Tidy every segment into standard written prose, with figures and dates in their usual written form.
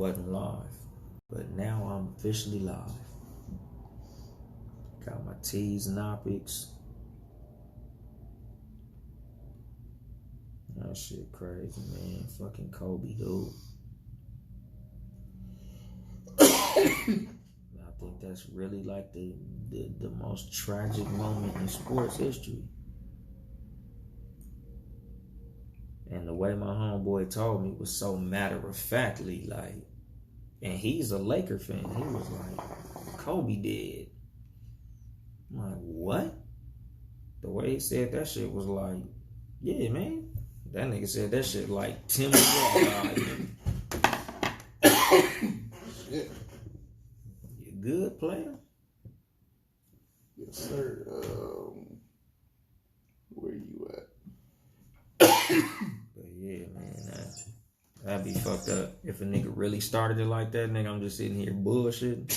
wasn't live. But now I'm officially live. Got my T's and Opics. That shit crazy, man. Fucking Kobe, dude. I think that's really like the most tragic moment in sports history. And the way my homeboy told me was so matter-of-factly, like, and he's a Laker fan. He was like, Kobe dead. I'm like, what? The way he said that shit was like, yeah, man. That nigga said that shit like Tim McGraw. Shit. You good, player? Yes, sir. Where you at? But yeah, man, that'd be fucked up. If a nigga really started it like that, nigga, I'm just sitting here bullshitting.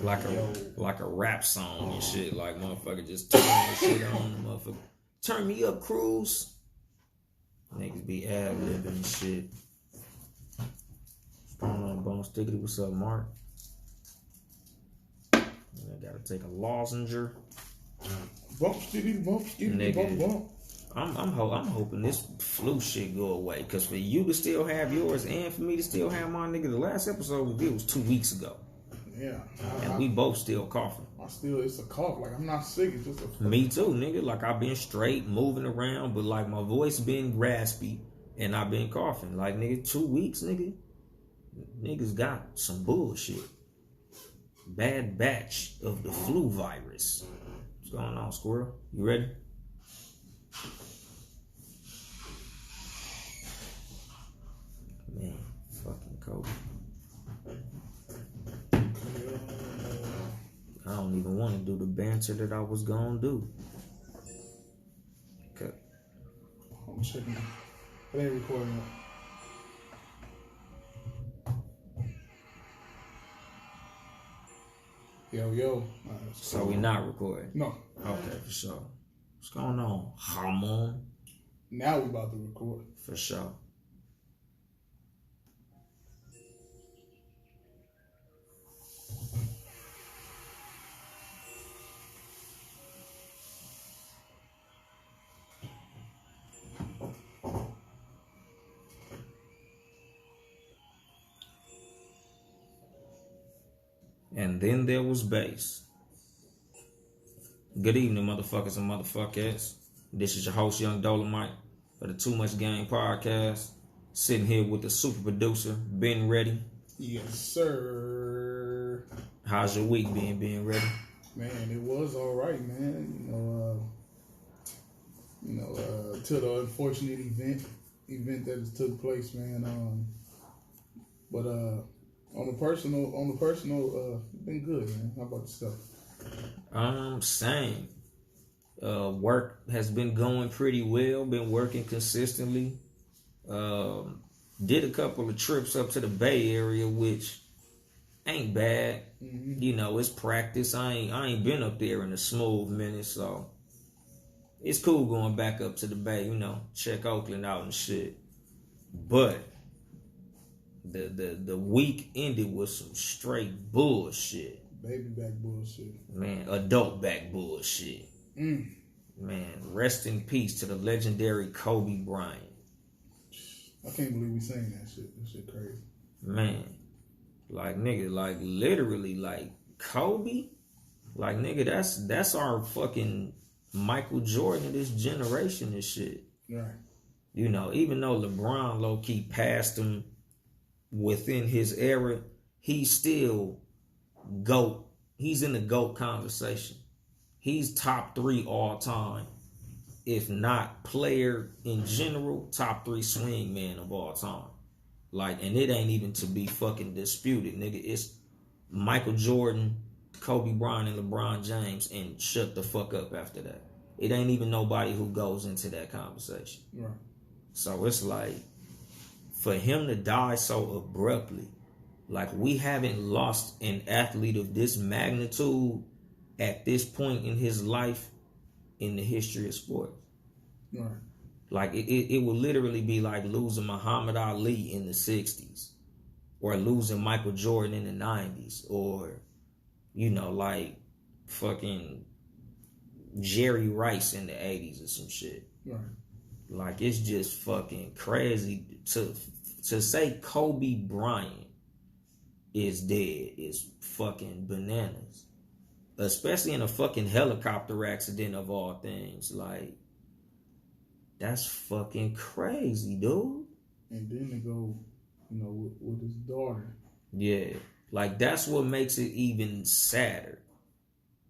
Like a rap song and shit. Like, motherfucker just turn that shit on. Motherfucker, turn me up, Cruz. Niggas be ad-libbing and shit. What's going on, Bone Stickity? What's up, Mark? I gotta take a lozenger. Bump, stickity, bump, bump. I'm hoping this flu shit go away. Because for you to still have yours and for me to still have mine, nigga, the last episode we did was 2 weeks ago. Yeah. And we both still coughing. It's a cough. Like, I'm not sick. It's just a... Me too, nigga. Like, I've been straight, moving around, but, like, my voice been raspy, and I've been coughing. Like, nigga, 2 weeks, nigga. Niggas got some bullshit. Bad batch of the flu virus. What's going on, Squirrel? You ready? Man, fucking Kobe. I don't even want to do the banter that I was gonna do. Okay. I'm checking. It ain't recording yet. Yo. So we not recording? No. Okay, for sure. What's going on, Hamon? Now we about to record. For sure. And then there was bass. Good evening, motherfuckers and motherfuckers. This is your host, Yung Dolemite, for the Too Much Game podcast. Sitting here with the super producer, Ben Ready. Yes, sir. How's your week been, Ben Ready? Man, it was all right, man. Till the unfortunate event that has took place, man. But on the personal, been good, man. How about yourself? Same. Work has been going pretty well. Been working consistently. Did a couple of trips up to the Bay Area, which ain't bad. Mm-hmm. You know, it's practice. I ain't been up there in a smooth minute, so it's cool going back up to the Bay. You know, check Oakland out and shit. But the week ended with some straight bullshit. Baby back bullshit. Man, adult back bullshit. Man, rest in peace to the legendary Kobe Bryant. I can't believe we saying that shit. That shit crazy. Man, like, nigga, like, literally, like, Kobe? Like, nigga, that's our fucking Michael Jordan of this generation and shit. Right. You know, even though LeBron low-key passed him within his era, he's still GOAT. He's in the GOAT conversation. He's top 3 all time. If not player in general, top 3 swing man of all time. Like, and it ain't even to be fucking disputed, nigga. It's Michael Jordan, Kobe Bryant, and LeBron James, and shut the fuck up after that. It ain't even nobody who goes into that conversation. Right. So it's like, for him to die so abruptly, like, we haven't lost an athlete of this magnitude at this point in his life in the history of sports. Right. Like it would literally be like losing Muhammad Ali in the 60s, or losing Michael Jordan in the 90s, or like fucking Jerry Rice in the 80s or some shit. Right. Like, it's just fucking crazy to say Kobe Bryant is dead is fucking bananas. Especially in a fucking helicopter accident of all things. Like, that's fucking crazy, dude. And then to go, with his daughter. Yeah. Like, that's what makes it even sadder.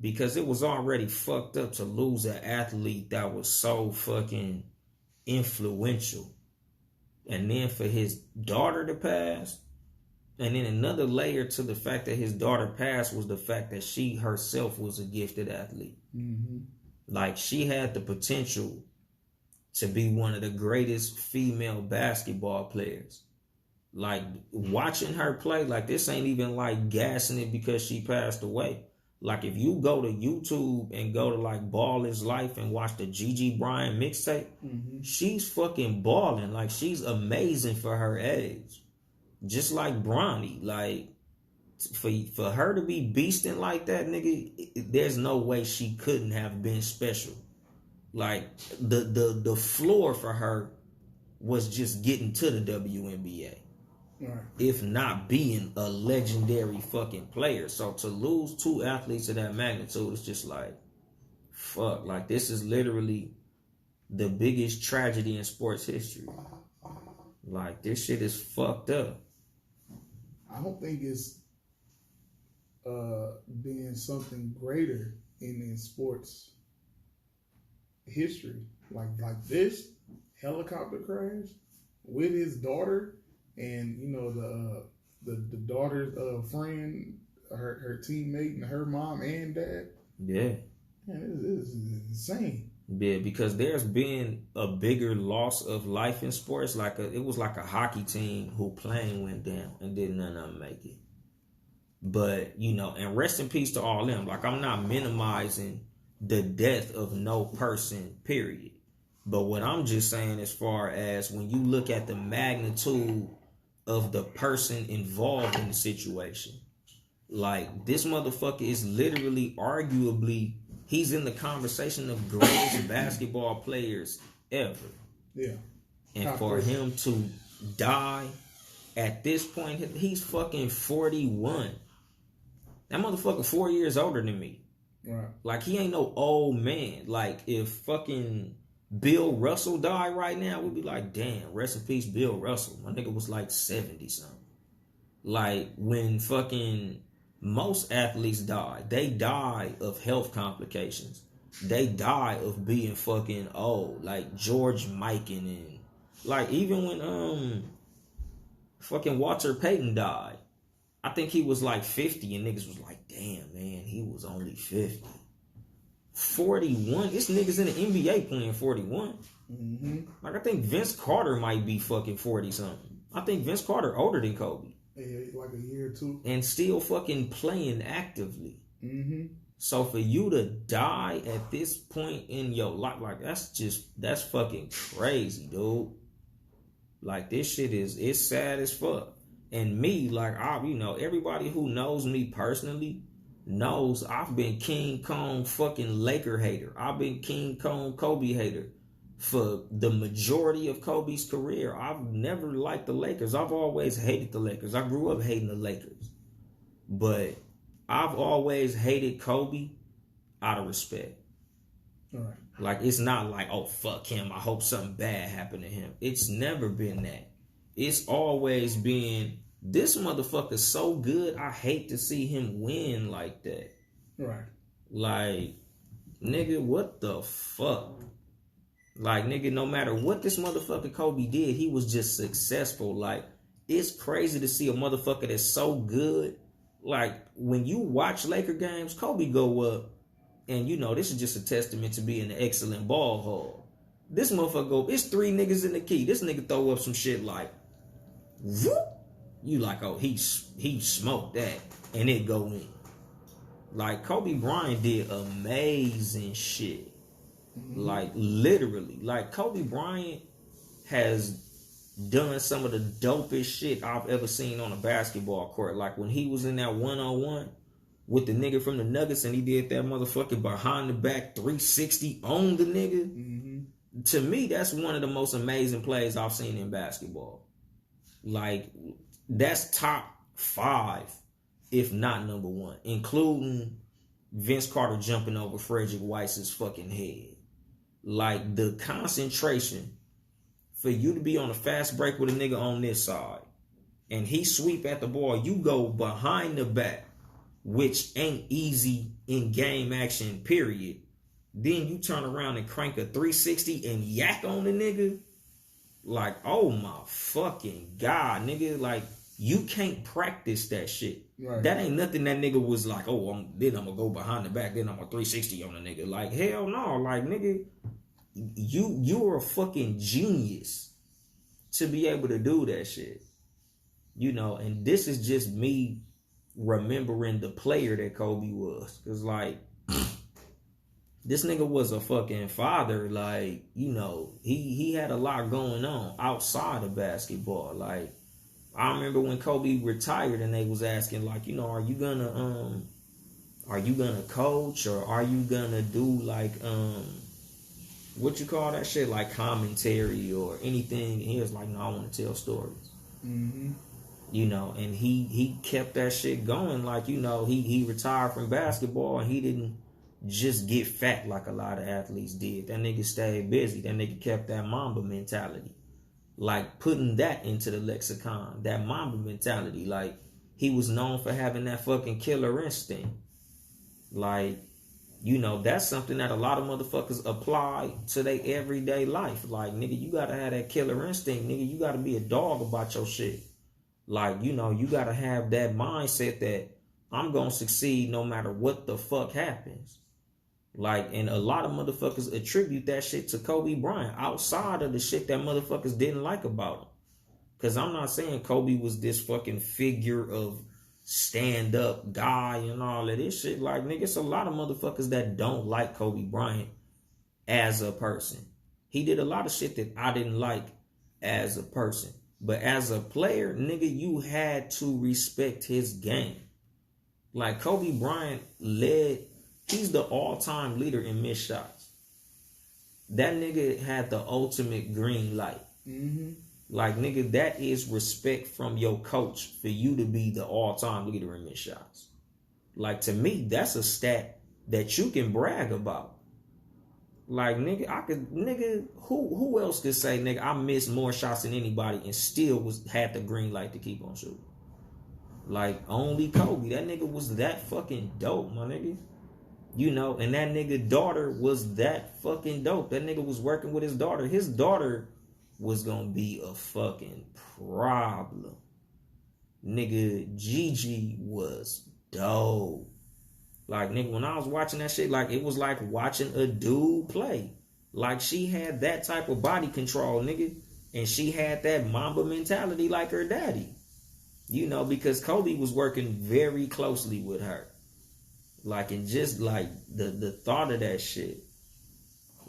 Because it was already fucked up to lose an athlete that was so fucking influential. And then for his daughter to pass. And then another layer to the fact that his daughter passed was the fact that she herself was a gifted athlete. Mm-hmm. Like, she had the potential to be one of the greatest female basketball players. Like, watching her play, like, this ain't even like gassing it because she passed away. Like, if you go to YouTube and go to like Ball is Life and watch the Gigi Bryant mixtape, she's fucking balling. Like, she's amazing for her age. Just like Bronny. Like, for her to be beasting like that, nigga, there's no way she couldn't have been special. Like, the floor for her was just getting to the WNBA. Right. If not being a legendary fucking player. So to lose two athletes of that magnitude, it's just like, fuck. Like, this is literally the biggest tragedy in sports history. Like, this shit is fucked up. I don't think it's being something greater in sports history. Like this helicopter crash with his daughter. And the daughter's friend, her teammate, and her mom and dad. Yeah, man, this is insane. Yeah, because there's been a bigger loss of life in sports. It was like a hockey team who plane went down and did none of them make it. But and rest in peace to all them. Like, I'm not minimizing the death of no person, period. But what I'm just saying, as far as when you look at the magnitude of the person involved in the situation, like, this motherfucker is literally, arguably, he's in the conversation of greatest basketball players ever. Yeah. And for him to die at this point, he's fucking 41. That motherfucker 4 years older than me. Right. Like, he ain't no old man. Like, if fucking Bill Russell died right now, we'd be like, damn, rest in peace, Bill Russell. My nigga was like 70 something. Like, when fucking most athletes die, they die of health complications. They die of being fucking old. Like George Mikan, and like, even when fucking Walter Payton died, I think he was like 50, and niggas was like, damn, man, he was only 50. 41. This niggas in the NBA playing 41. Mm-hmm. Like, I think Vince Carter might be fucking 40 something. I think Vince Carter older than Kobe. Yeah, like a year or two. And still fucking playing actively. Mm-hmm. So for you to die at this point in your life, like, that's fucking crazy, dude. Like, this shit it's sad as fuck. And me, like, everybody who knows me personally knows I've been King Kong fucking Laker hater. I've been King Kong Kobe hater for the majority of Kobe's career. I've never liked the Lakers. I've always hated the Lakers. I grew up hating the Lakers. But I've always hated Kobe out of respect. All right. Like, it's not like, oh, fuck him, I hope something bad happened to him. It's never been that. It's always been, this motherfucker's so good, I hate to see him win like that. Right. Like, nigga, what the fuck? Like, nigga, no matter what this motherfucker Kobe did, he was just successful. Like, it's crazy to see a motherfucker that's so good. Like, when you watch Laker games, Kobe go up, and this is just a testament to being an excellent ball hog. This motherfucker go, it's 3 niggas in the key. This nigga throw up some shit like, whoop. You like, oh, he smoked that, and it go in. Like, Kobe Bryant did amazing shit. Like, literally. Like, Kobe Bryant has done some of the dopest shit I've ever seen on a basketball court. Like, when he was in that one-on-one with the nigga from the Nuggets and he did that motherfucking behind the back 360 on the nigga. To me, that's one of the most amazing plays I've seen in basketball. Like, that's top 5, if not number 1, including Vince Carter jumping over Frederick Weiss's fucking head. Like, the concentration for you to be on a fast break with a nigga on this side and he sweep at the ball, you go behind the back, which ain't easy in game action, period. Then you turn around and crank a 360 and yak on the nigga. Like, oh my fucking God, nigga. Like, you can't practice that shit. Right. That ain't nothing that nigga was like, oh, then I'm gonna go behind the back, then I'm gonna 360 on the nigga. Like, hell no. Like, nigga, you're a fucking genius to be able to do that shit. You know, and this is just me remembering the player that Kobe was. Cause like, this nigga was a fucking father. Like, you know, he had a lot going on outside of basketball. Like, I remember when Kobe retired and they was asking, like, you know, are you gonna coach or are you gonna do like what you call that shit, like commentary or anything? And he was like, no, I want to tell stories. You know, and he kept that shit going. Like, you know, he retired from basketball and he didn't just get fat like a lot of athletes did. That nigga stayed busy. That nigga kept that Mamba mentality. Like, putting that into the lexicon, that Mamba mentality. Like, he was known for having that fucking killer instinct. Like, you know, that's something that a lot of motherfuckers apply to their everyday life. Like, nigga, you gotta have that killer instinct. Nigga, you gotta be a dog about your shit. Like, you know, you gotta have that mindset that I'm gonna succeed no matter what the fuck happens. Like, and a lot of motherfuckers attribute that shit to Kobe Bryant outside of the shit that motherfuckers didn't like about him. Because I'm not saying Kobe was this fucking figure of stand-up guy and all of this shit. Like, nigga, it's a lot of motherfuckers that don't like Kobe Bryant as a person. He did a lot of shit that I didn't like as a person. But as a player, nigga, you had to respect his game. Like, Kobe Bryant he's the all-time leader in missed shots. That nigga had the ultimate green light. Like, nigga, that is respect from your coach for you to be the all-time leader in missed shots. Like, to me, that's a stat that you can brag about. Like, nigga, who else could say, nigga, I missed more shots than anybody and still had the green light to keep on shooting? Like, only Kobe. That nigga was that fucking dope, my nigga. You know, and that nigga daughter was that fucking dope. That nigga was working with his daughter. His daughter was gonna be a fucking problem. Nigga, Gigi was dope. Like, nigga, when I was watching that shit, like, it was like watching a dude play. Like, she had that type of body control, nigga. And she had that Mamba mentality like her daddy. You know, because Kobe was working very closely with her. Like, and just like the thought of that shit.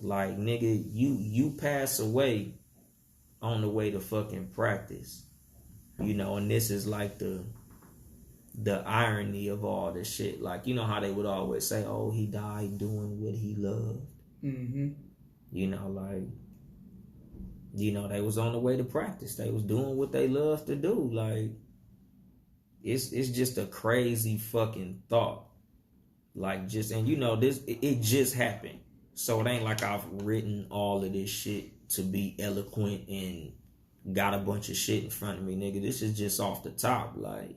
Like, nigga, you pass away on the way to fucking practice. You know, and this is like the irony of all this shit. Like, you know how they would always say, oh, he died doing what he loved. You know, like, you know, they was on the way to practice. They was doing what they love to do. Like, it's just a crazy fucking thought. Like, just, and you know, it just happened. So it ain't like I've written all of this shit to be eloquent and got a bunch of shit in front of me, nigga. This is just off the top, like,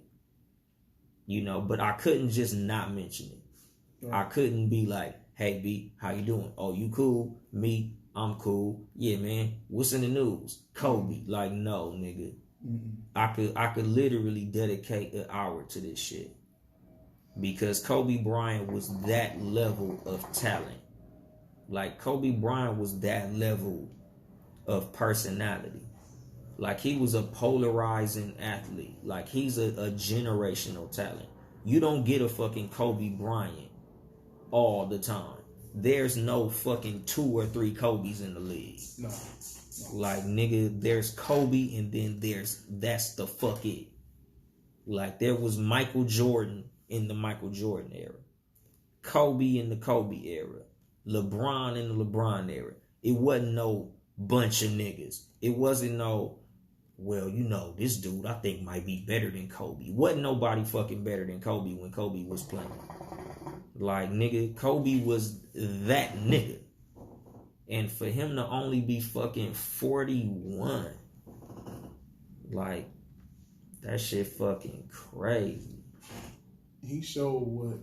you know, but I couldn't just not mention it. Right. I couldn't be like, hey, B, how you doing? Oh, you cool? Me, I'm cool. Yeah, man, what's in the news? Kobe. Like, no, nigga. I could literally dedicate an hour to this shit. Because Kobe Bryant was that level of talent. Like, Kobe Bryant was that level of personality. Like, he was a polarizing athlete. Like, he's a generational talent. You don't get a fucking Kobe Bryant all the time. there's no fucking 2 or 3 Kobe's in the league. No. Like, nigga, there's Kobe and then that's the fuck it. Like, there was Michael Jordan in the Michael Jordan era. Kobe in the Kobe era. LeBron in the LeBron era. It wasn't no bunch of niggas. It wasn't no, well, you know, this dude I think might be better than Kobe. Wasn't nobody fucking better than Kobe when Kobe was playing. Like, nigga, Kobe was that nigga. And for him to only be fucking 41, like, that shit fucking crazy. He showed what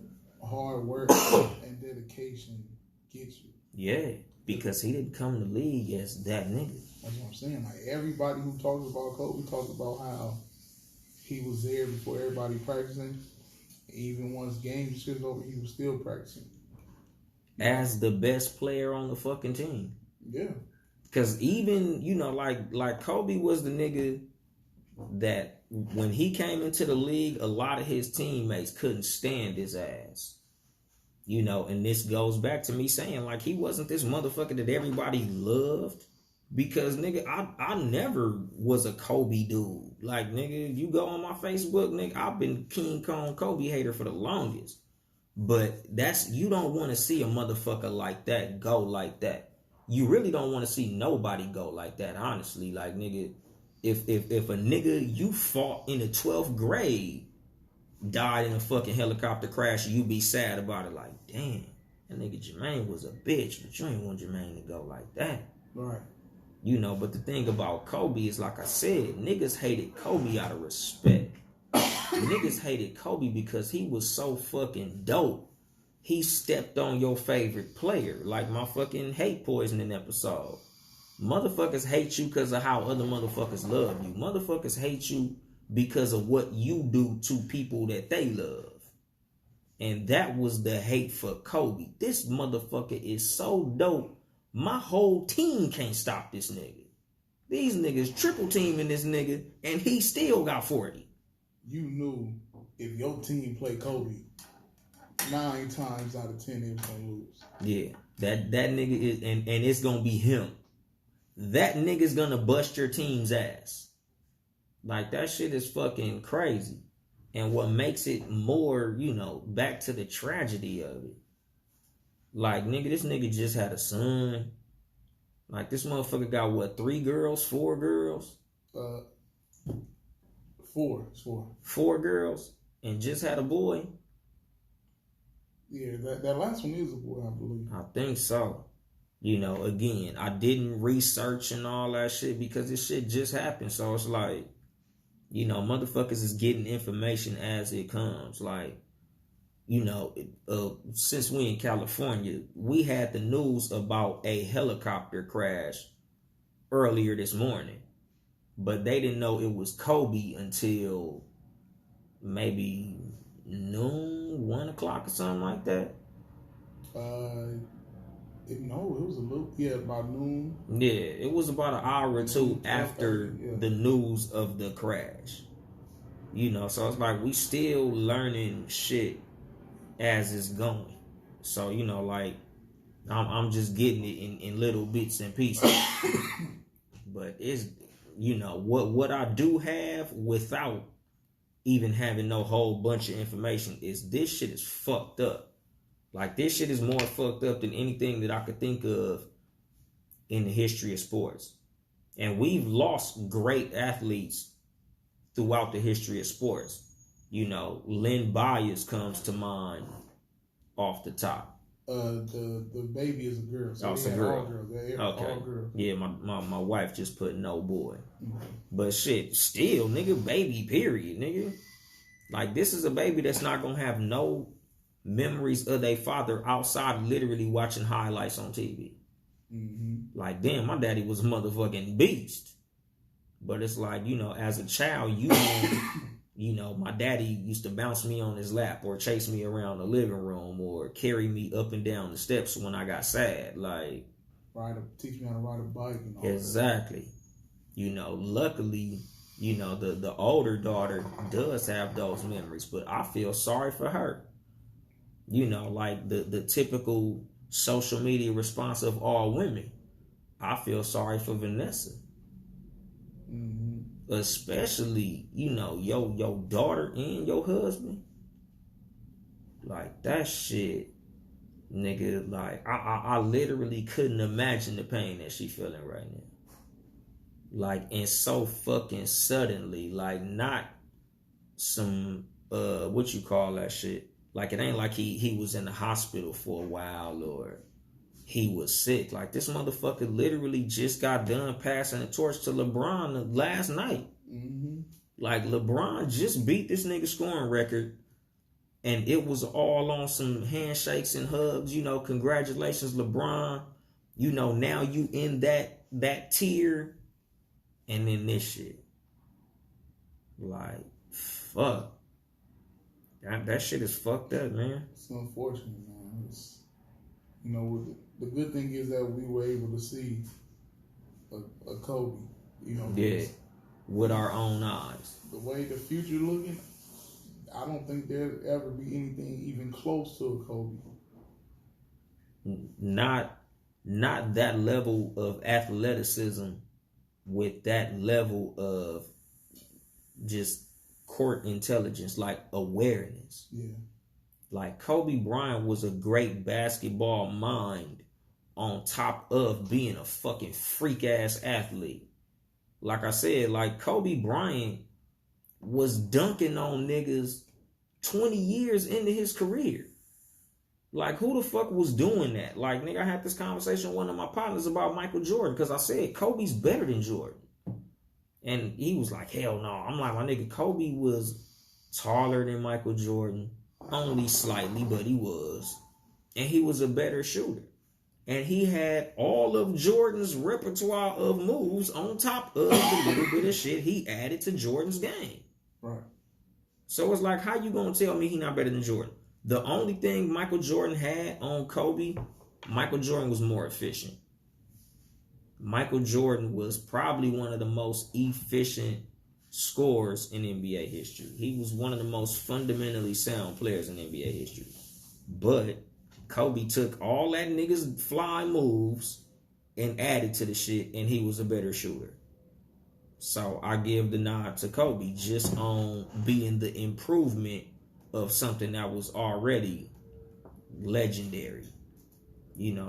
hard work and dedication gets you. Yeah, because he didn't come to the league as that nigga. That's what I'm saying. Like, everybody who talks about Kobe talks about how he was there before everybody practicing. Even once games shit over, he was still practicing. As the best player on the fucking team. Yeah. Because even, you know, like Kobe was the nigga that when he came into the league, a lot of his teammates couldn't stand his ass. You know, and this goes back to me saying, like, he wasn't this motherfucker that everybody loved. Because, nigga, I never was a Kobe dude. Like, nigga, you go on my Facebook, nigga, I've been King Kong Kobe hater for the longest. But you don't want to see a motherfucker like that go like that. You really don't want to see nobody go like that, honestly. Like, nigga, if a nigga you fought in the 12th grade died in a fucking helicopter crash, you be sad about it. Like, damn, that nigga Jermaine was a bitch, but you ain't want Jermaine to go like that. Right. You know, but the thing about Kobe is, like I said, niggas hated Kobe out of respect. Niggas hated Kobe because he was so fucking dope. He stepped on your favorite player, like my fucking hate poisoning episode. Motherfuckers hate you because of how other motherfuckers love you. Motherfuckers hate you because of what you do to people that they love. And that was the hate for Kobe. This motherfucker is so dope. My whole team can't stop this nigga. These niggas triple teaming this nigga, and he still got 40. You knew if your team played Kobe, 9 times out of 10 they was gonna lose. Yeah, that nigga is, and it's gonna be him. That nigga's gonna bust your team's ass. Like, that shit is fucking crazy. And what makes it more, you know, back to the tragedy of it. Like, nigga, this nigga just had a son. Like, this motherfucker got what, 3 girls, 4 girls? 4. It's 4. 4 girls, and just had a boy. Yeah, that last one is a boy, I believe. I think so. You know, again, I didn't research and all that shit because this shit just happened. So it's like, you know, motherfuckers is getting information as it comes. Like, you know, since we in California, we had the news about a helicopter crash earlier this morning. But they didn't know it was Kobe until maybe noon, 1 o'clock or something like that. No, it was about noon. Yeah, it was about an hour or two after the news of the crash. You know, so it's like we still learning shit as it's going. So, you know, like, I'm just getting it in little bits and pieces. But it's, you know, what I do have without even having no whole bunch of information is this shit is fucked up. Like, this shit is more fucked up than anything that I could think of in the history of sports. And we've lost great athletes throughout the history of sports. You know, Lynn Byers comes to mind off the top. The baby is a girl. So it's a girl. All girls. Okay. All girls. Yeah, my wife just put no boy. Mm-hmm. But shit, still, nigga, baby, period, nigga. Like, this is a baby that's not gonna have no memories of their father outside of literally watching highlights on TV. Mm-hmm. Like, damn, my daddy was a motherfucking beast. But it's like, you know, as a child, you know, my daddy used to bounce me on his lap or chase me around the living room or carry me up and down the steps when I got sad. Like, teach me how to ride a bike and all exactly. That. You know, luckily, you know, the older daughter does have those memories, but I feel sorry for her. You know, like the typical social media response of all women. I feel sorry for Vanessa. Mm-hmm. Especially, your daughter and your husband. Like, that shit, nigga, like, I literally couldn't imagine the pain that she feeling right now. Like, and so fucking suddenly, like, not some, what you call that shit? Like, it ain't like he was in the hospital for a while or he was sick. Like, this motherfucker literally just got done passing the torch to LeBron last night. Mm-hmm. Like, LeBron just beat this nigga scoring record, and it was all on some handshakes and hugs. Congratulations, LeBron. Now you in that tier, and then this shit. Like, fuck. That shit is fucked up, man. It's unfortunate, man. The good thing is that we were able to see a Kobe. Yeah, with our own eyes. The way the future looking, I don't think there'll ever be anything even close to a Kobe. Not that level of athleticism with that level of just court intelligence, like awareness. Yeah. Like, Kobe Bryant was a great basketball mind on top of being a fucking freak ass athlete. Like I said, like, Kobe Bryant was dunking on niggas 20 years into his career. Like, who the fuck was doing that? Like, nigga, I had this conversation with one of my partners about Michael Jordan because I said Kobe's better than Jordan. And he was like, hell no. I'm like, my nigga, Kobe was taller than Michael Jordan. Only slightly, but he was. And he was a better shooter. And he had all of Jordan's repertoire of moves on top of the little bit of shit he added to Jordan's game. Right. So it's like, how you gonna tell me he not better than Jordan? The only thing Michael Jordan had on Kobe, Michael Jordan was more efficient. Michael Jordan was probably one of the most efficient scorers in NBA history. He was one of the most fundamentally sound players in NBA history. But Kobe took all that niggas fly moves and added to the shit, and he was a better shooter. So I give the nod to Kobe just on being the improvement of something that was already legendary.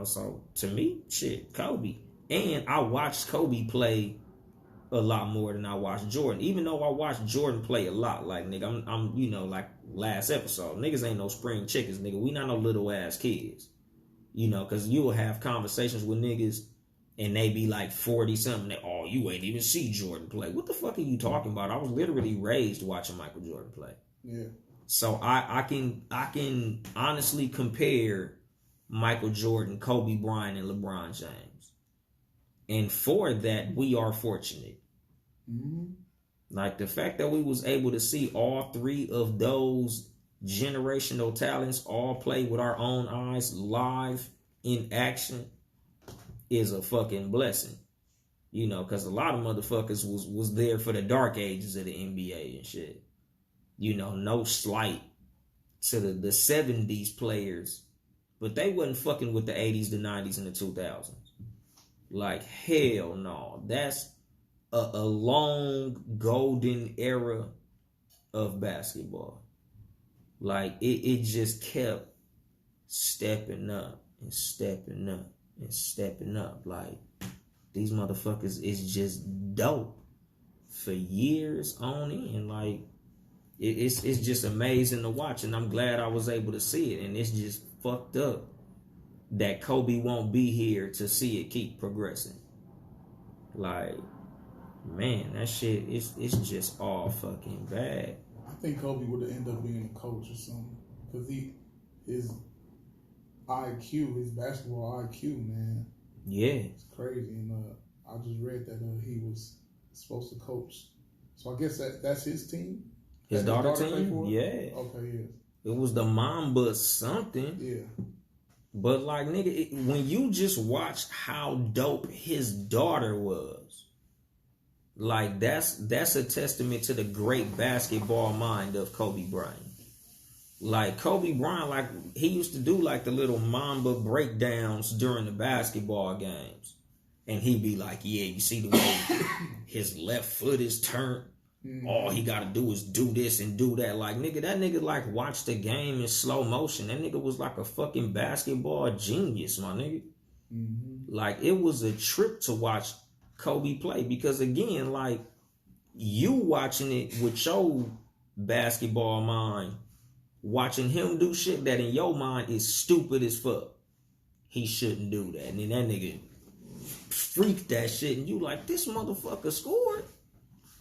So to me, shit, Kobe. And I watched Kobe play a lot more than I watched Jordan. Even though I watched Jordan play a lot. Like, nigga, I'm like last episode. Niggas ain't no spring chickens, nigga. We not no little ass kids. Because you will have conversations with niggas and they be like 40 something. Oh, you ain't even see Jordan play. What the fuck are you talking about? I was literally raised watching Michael Jordan play. Yeah. So I can honestly compare Michael Jordan, Kobe Bryant, and LeBron James. And for that, we are fortunate. Mm-hmm. Like, the fact that we was able to see all three of those generational talents all play with our own eyes live in action is a fucking blessing. Because a lot of motherfuckers was there for the dark ages of the NBA and shit. No slight to the 70s players, but they wasn't fucking with the 80s, the 90s, and the 2000s. Like, hell no. That's a long golden era of basketball. Like, it just kept stepping up and stepping up and stepping up. Like, these motherfuckers is just dope for years on end. Like, it's just amazing to watch, and I'm glad I was able to see it. And it's just fucked up that Kobe won't be here to see it keep progressing. Like, man, that shit, it's just all fucking bad. I think Kobe would have ended up being a coach or something. Because his IQ, his basketball IQ, man. Yeah. It's crazy. And I just read that he was supposed to coach. So I guess that's his team? His daughter team? Yeah. Okay, yeah. It was the Mamba something. Yeah. But like, nigga, when you just watch how dope his daughter was, like, that's a testament to the great basketball mind of Kobe Bryant. Like Kobe Bryant, like he used to do like the little Mamba breakdowns during the basketball games. And he'd be like, yeah, you see the way his left foot is turned? All he gotta do is do this and do that. Like, nigga, that nigga like watched the game in slow motion. That nigga was like a fucking basketball genius, my nigga. Like, it was a trip to watch Kobe play. Because again, like, you watching it with your basketball mind, watching him do shit that in your mind is stupid as fuck. He shouldn't do that. And then that nigga freaked that shit, and you like, this motherfucker scored?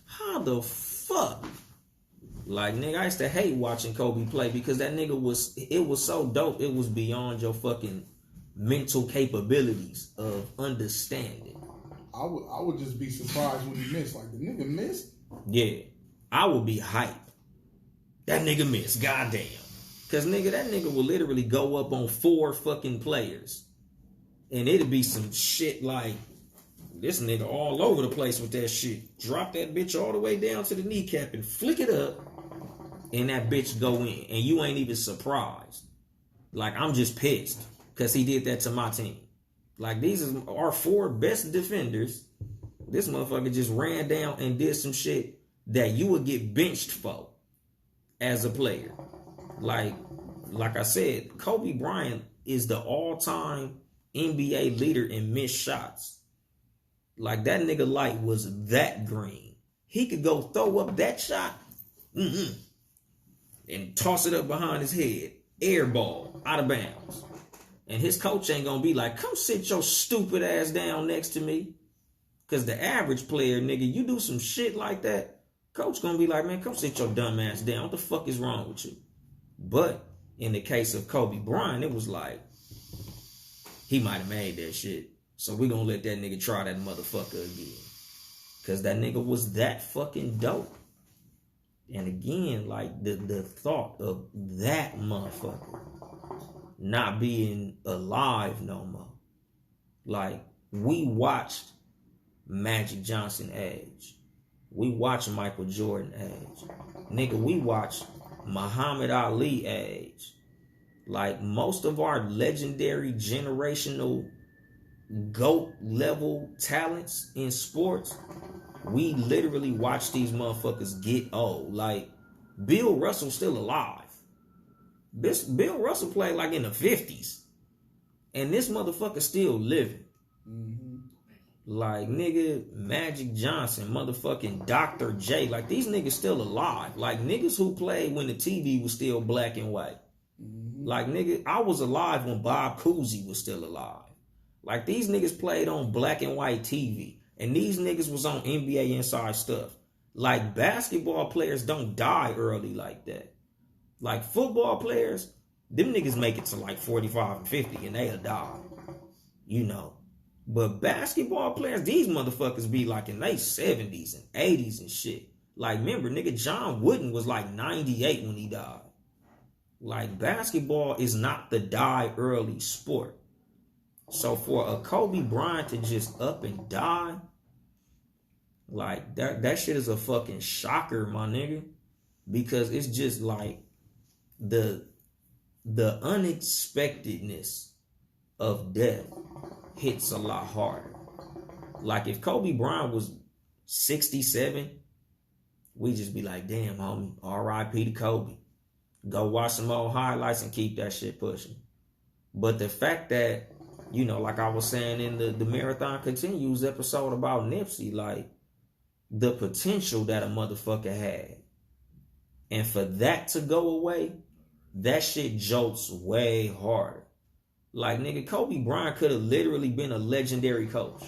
How the fuck? Like, nigga, I used to hate watching Kobe play because that nigga was so dope, it was beyond your fucking mental capabilities of understanding. I would just be surprised when he missed. Like, the nigga missed? Yeah. I would be hyped. That nigga missed. Goddamn. Because, nigga, that nigga will literally go up on 4 fucking players. And it'd be some shit like, this nigga all over the place with that shit. Drop that bitch all the way down to the kneecap and flick it up. And that bitch go in. And you ain't even surprised. Like, I'm just pissed. Because he did that to my team. Like, these are our 4 best defenders. This motherfucker just ran down and did some shit that you would get benched for as a player. Like I said, Kobe Bryant is the all-time NBA leader in missed shots. Like, that nigga light was that green. He could go throw up that shot and toss it up behind his head. Air ball, out of bounds. And his coach ain't gonna be like, come sit your stupid ass down next to me. Because the average player, nigga, you do some shit like that, coach gonna be like, man, come sit your dumb ass down. What the fuck is wrong with you? But in the case of Kobe Bryant, it was like, he might have made that shit. So we gonna let that nigga try that motherfucker again. Because that nigga was that fucking dope. And again, like, the thought of that motherfucker not being alive no more. Like, we watched Magic Johnson age. We watched Michael Jordan age. Nigga, we watched Muhammad Ali age. Like, most of our legendary generational GOAT level talents in sports, we literally watch these motherfuckers get old. Like, Bill Russell still alive. Bill Russell played like in the 50s. And this motherfucker still living. Like, nigga, Magic Johnson, motherfucking Dr. J. Like, these niggas still alive. Like, niggas who played when the TV was still black and white. Like, nigga, I was alive when Bob Cousy was still alive. Like, these niggas played on black and white TV. And these niggas was on NBA Inside stuff. Like, basketball players don't die early like that. Like, football players, them niggas make it to like 45 and 50 and they'll die. You know. But basketball players, these motherfuckers be like in their 70s and 80s and shit. Like, remember, nigga, John Wooden was like 98 when he died. Like, basketball is not the die early sport. So for a Kobe Bryant to just up and die, like, that shit is a fucking shocker, my nigga. Because it's just like the unexpectedness of death hits a lot harder. Like, if Kobe Bryant was 67, we just be like, damn, homie, R.I.P. to Kobe. Go watch some old highlights and keep that shit pushing. But the fact that, you know, like I was saying in the Marathon Continues episode about Nipsey, like, the potential that a motherfucker had. And for that to go away, that shit jolts way harder. Like, nigga, Kobe Bryant could have literally been a legendary coach.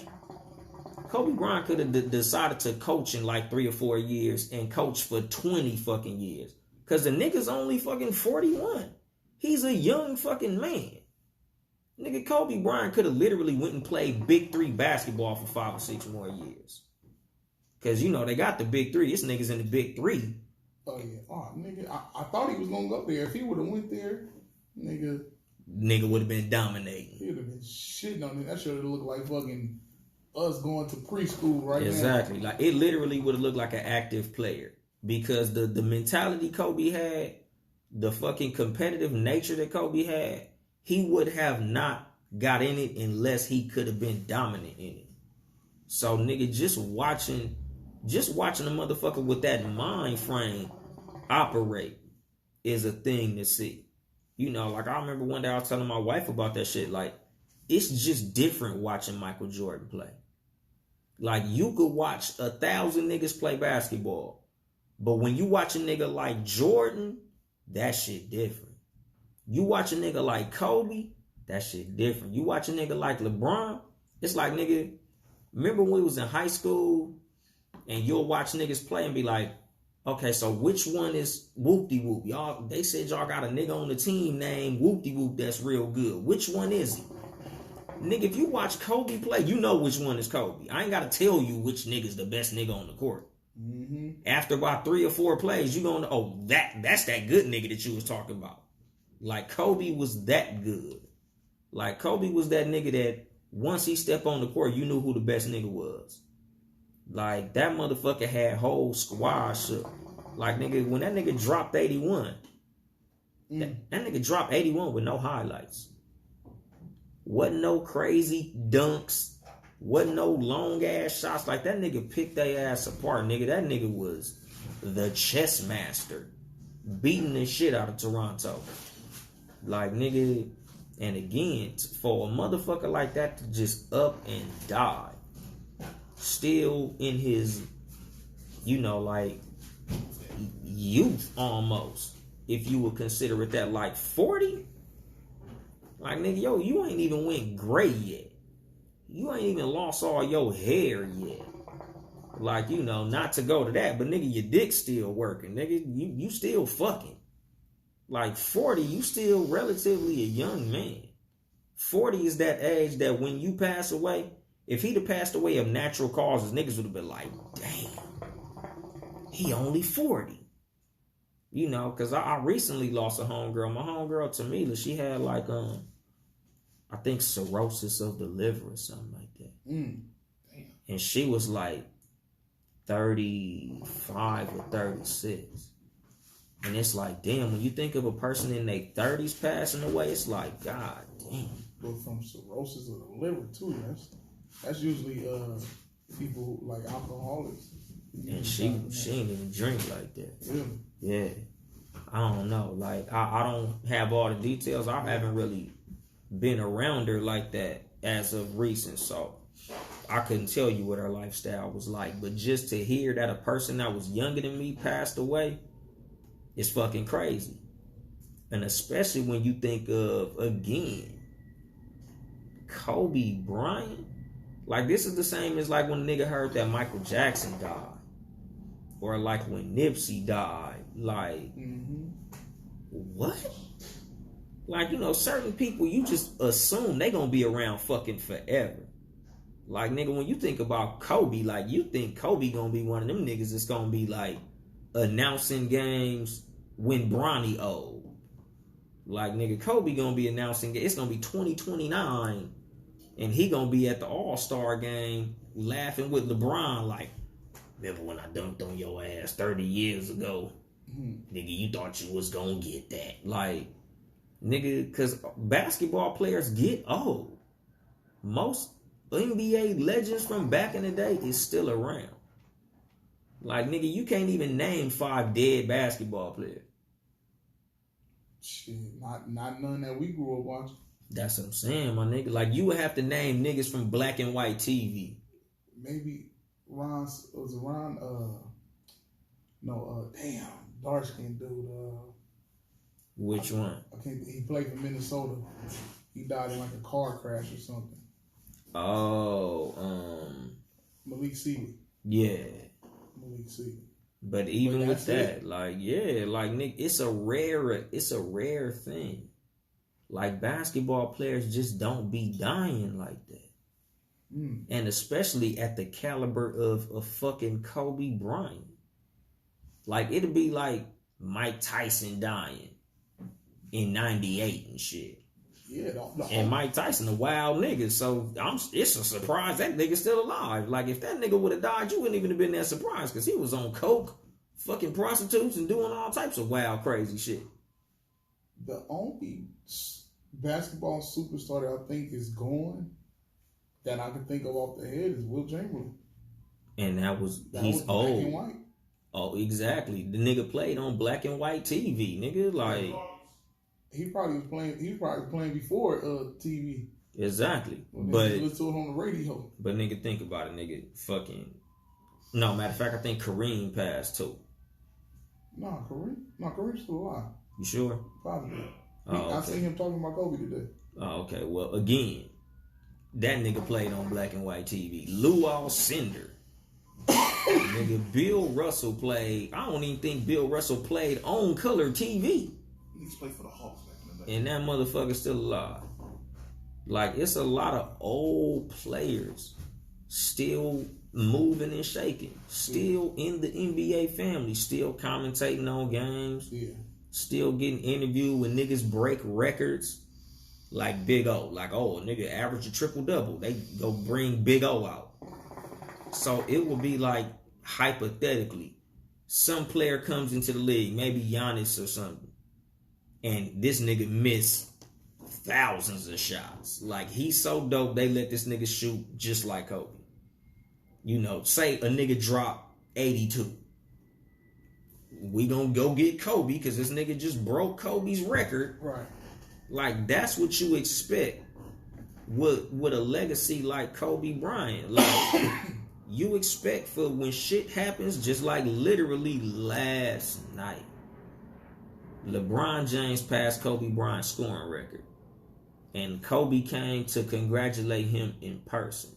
Kobe Bryant could have decided to coach in like 3 or 4 years and coach for 20 fucking years. Because the nigga's only fucking 41. He's a young fucking man. Nigga, Kobe Bryant could have literally went and played Big 3 basketball for 5 or 6 more years. Because, you know, they got the Big 3. This nigga's in the Big 3. Oh, yeah. Oh, nigga, I thought he was going to go there. If he would have went there, nigga would have been dominating. He would have been shitting on it. That should have looked like fucking us going to preschool right now. Exactly. Like, it literally would have looked like an active player. Because the mentality Kobe had, the fucking competitive nature that Kobe had, he would have not got in it unless he could have been dominant in it. So nigga, just watching a motherfucker with that mind frame operate is a thing to see. You know, like I remember one day I was telling my wife about that shit. Like, it's just different watching Michael Jordan play. Like, you could watch 1,000 niggas play basketball, but when you watch a nigga like Jordan, that shit different. You watch a nigga like Kobe, that shit different. You watch a nigga like LeBron, it's like, nigga, remember when we was in high school and you'll watch niggas play and be like, okay, so which one is Whoop-de-Whoop? Y'all, they said y'all got a nigga on the team named Whoop-de-Whoop that's real good. Which one is he? Nigga, if you watch Kobe play, you know which one is Kobe. I ain't got to tell you which nigga's the best nigga on the court. Mm-hmm. After about 3 or 4 plays, you gonna know, oh, that's that good nigga that you was talking about. Like, Kobe was that good. Like, Kobe was that nigga that once he stepped on the court, you knew who the best nigga was. Like, that motherfucker had whole squad shook. Like, nigga, when that nigga dropped 81, that nigga dropped 81 with no highlights. Wasn't no crazy dunks. Wasn't no long ass shots. Like, that nigga picked their ass apart, nigga. That nigga was the chess master, beating the shit out of Toronto. Like, nigga, and again, for a motherfucker like that to just up and die, still in his, you know, like, youth almost, if you would consider it that, like 40. Like, nigga, yo, you ain't even went gray yet. You ain't even lost all your hair yet. Like, you know, not to go to that, but nigga, your dick's still working. Nigga, you still fucking. Like, 40, you still relatively a young man. 40 is that age that when you pass away, if he'd have passed away of natural causes, niggas would have been like, damn, he only 40. You know, because I recently lost a homegirl. My homegirl, Tamila, she had like, I think cirrhosis of the liver or something like that. Damn. And she was like 35 or 36. And it's like, damn, when you think of a person in their 30s passing away, it's like, God damn. But from cirrhosis of the liver, too, that's usually people who, like alcoholics. And she ain't even drink like that. Really? Yeah. I don't know. Like, I don't have all the details. I haven't really been around her like that as of recent. So I couldn't tell you what her lifestyle was like. But just to hear that a person that was younger than me passed away is fucking crazy. And especially when you think of, again, Kobe Bryant. Like, this is the same as like when a nigga heard that Michael Jackson died. Or like when Nipsey died. Like, what? Like, you know, certain people, you just assume they gonna be around fucking forever. Like, nigga, when you think about Kobe, like, you think Kobe gonna be one of them niggas that's gonna be like announcing games when Bronny old. Like, nigga, Kobe gonna be announcing, it's gonna be 2029 and he gonna be at the All-Star game laughing with LeBron like, remember when I dunked on your ass 30 years ago? Nigga, you thought you was gonna get that. Like, nigga, because basketball players get old. Most NBA legends from back in the day is still around. Like, nigga, you can't even name 5 dead basketball players. Shit, not none that we grew up watching. That's what I'm saying, my nigga. Like, you would have to name niggas from black and white TV. Maybe Ron, dark skinned dude. Which one? He played for Minnesota. He died in like a car crash or something. Oh, Malik Sealy. Yeah. Malik Sealy. But even with that, like, yeah, like, Nick, it's a rare thing. Like, basketball players just don't be dying like that. And especially at the caliber of a fucking Kobe Bryant. Like, it'd be like Mike Tyson dying in 98 and shit. Yeah, and Mike Tyson a wild nigga, so it's a surprise that nigga's still alive. Like, if that nigga would have died, you wouldn't even have been that surprised, because he was on coke, fucking prostitutes, and doing all types of wild, crazy shit. The only basketball superstar that I think is gone that I can think of off the head is Will Chamberlain. And he's black old. and white. Oh, exactly. The nigga played on black and white TV, nigga. Like he was probably playing before TV. Exactly. But listen to it on the radio. But nigga, think about it, nigga. Fucking no, matter of fact, I think Kareem passed too. Kareem's still alive. You sure? Probably. Oh, I seen him talking about Kobe today. Oh, okay. Well, again, that nigga played on black and white TV. Lou Alcindor. Nigga, Bill Russell played. I don't even think Bill Russell played on color TV. He used to play for the Hawks back in the day. And that motherfucker's still alive. Like, it's a lot of old players still moving and shaking. Still in the NBA family. Still commentating on games. Yeah. Still getting interviewed when niggas break records. Like Big O. Like, oh, a nigga average a triple-double. They go bring Big O out. So it will be like, hypothetically, some player comes into the league, maybe Giannis or something, and this nigga missed thousands of shots. Like, he's so dope, they let this nigga shoot just like Kobe. You know, say a nigga drop 82. We gonna go get Kobe because this nigga just broke Kobe's record. Right. Like, that's what you expect with a legacy like Kobe Bryant. Like, you expect for when shit happens, just like literally last night, LeBron James passed Kobe Bryant's scoring record. And Kobe came to congratulate him in person.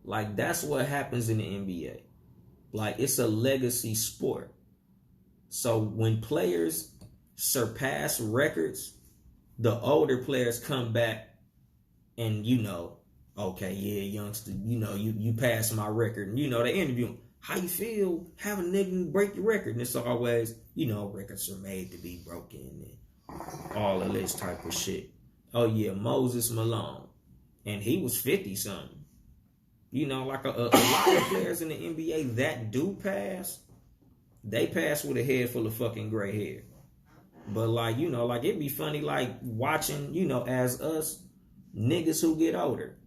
Like, that's what happens in the NBA. Like, it's a legacy sport. So when players surpass records, the older players come back and, you know, okay, yeah, youngster, you know, you passed my record. And, you know, they interview him. How you feel having a nigga break your record? And it's always, you know, records are made to be broken and all of this type of shit. Oh, yeah, Moses Malone. And he was 50-something. You know, like a lot of players in the NBA that do pass, they pass with a head full of fucking gray hair. But, like, you know, like, it'd be funny, like, watching, you know, as us niggas who get older,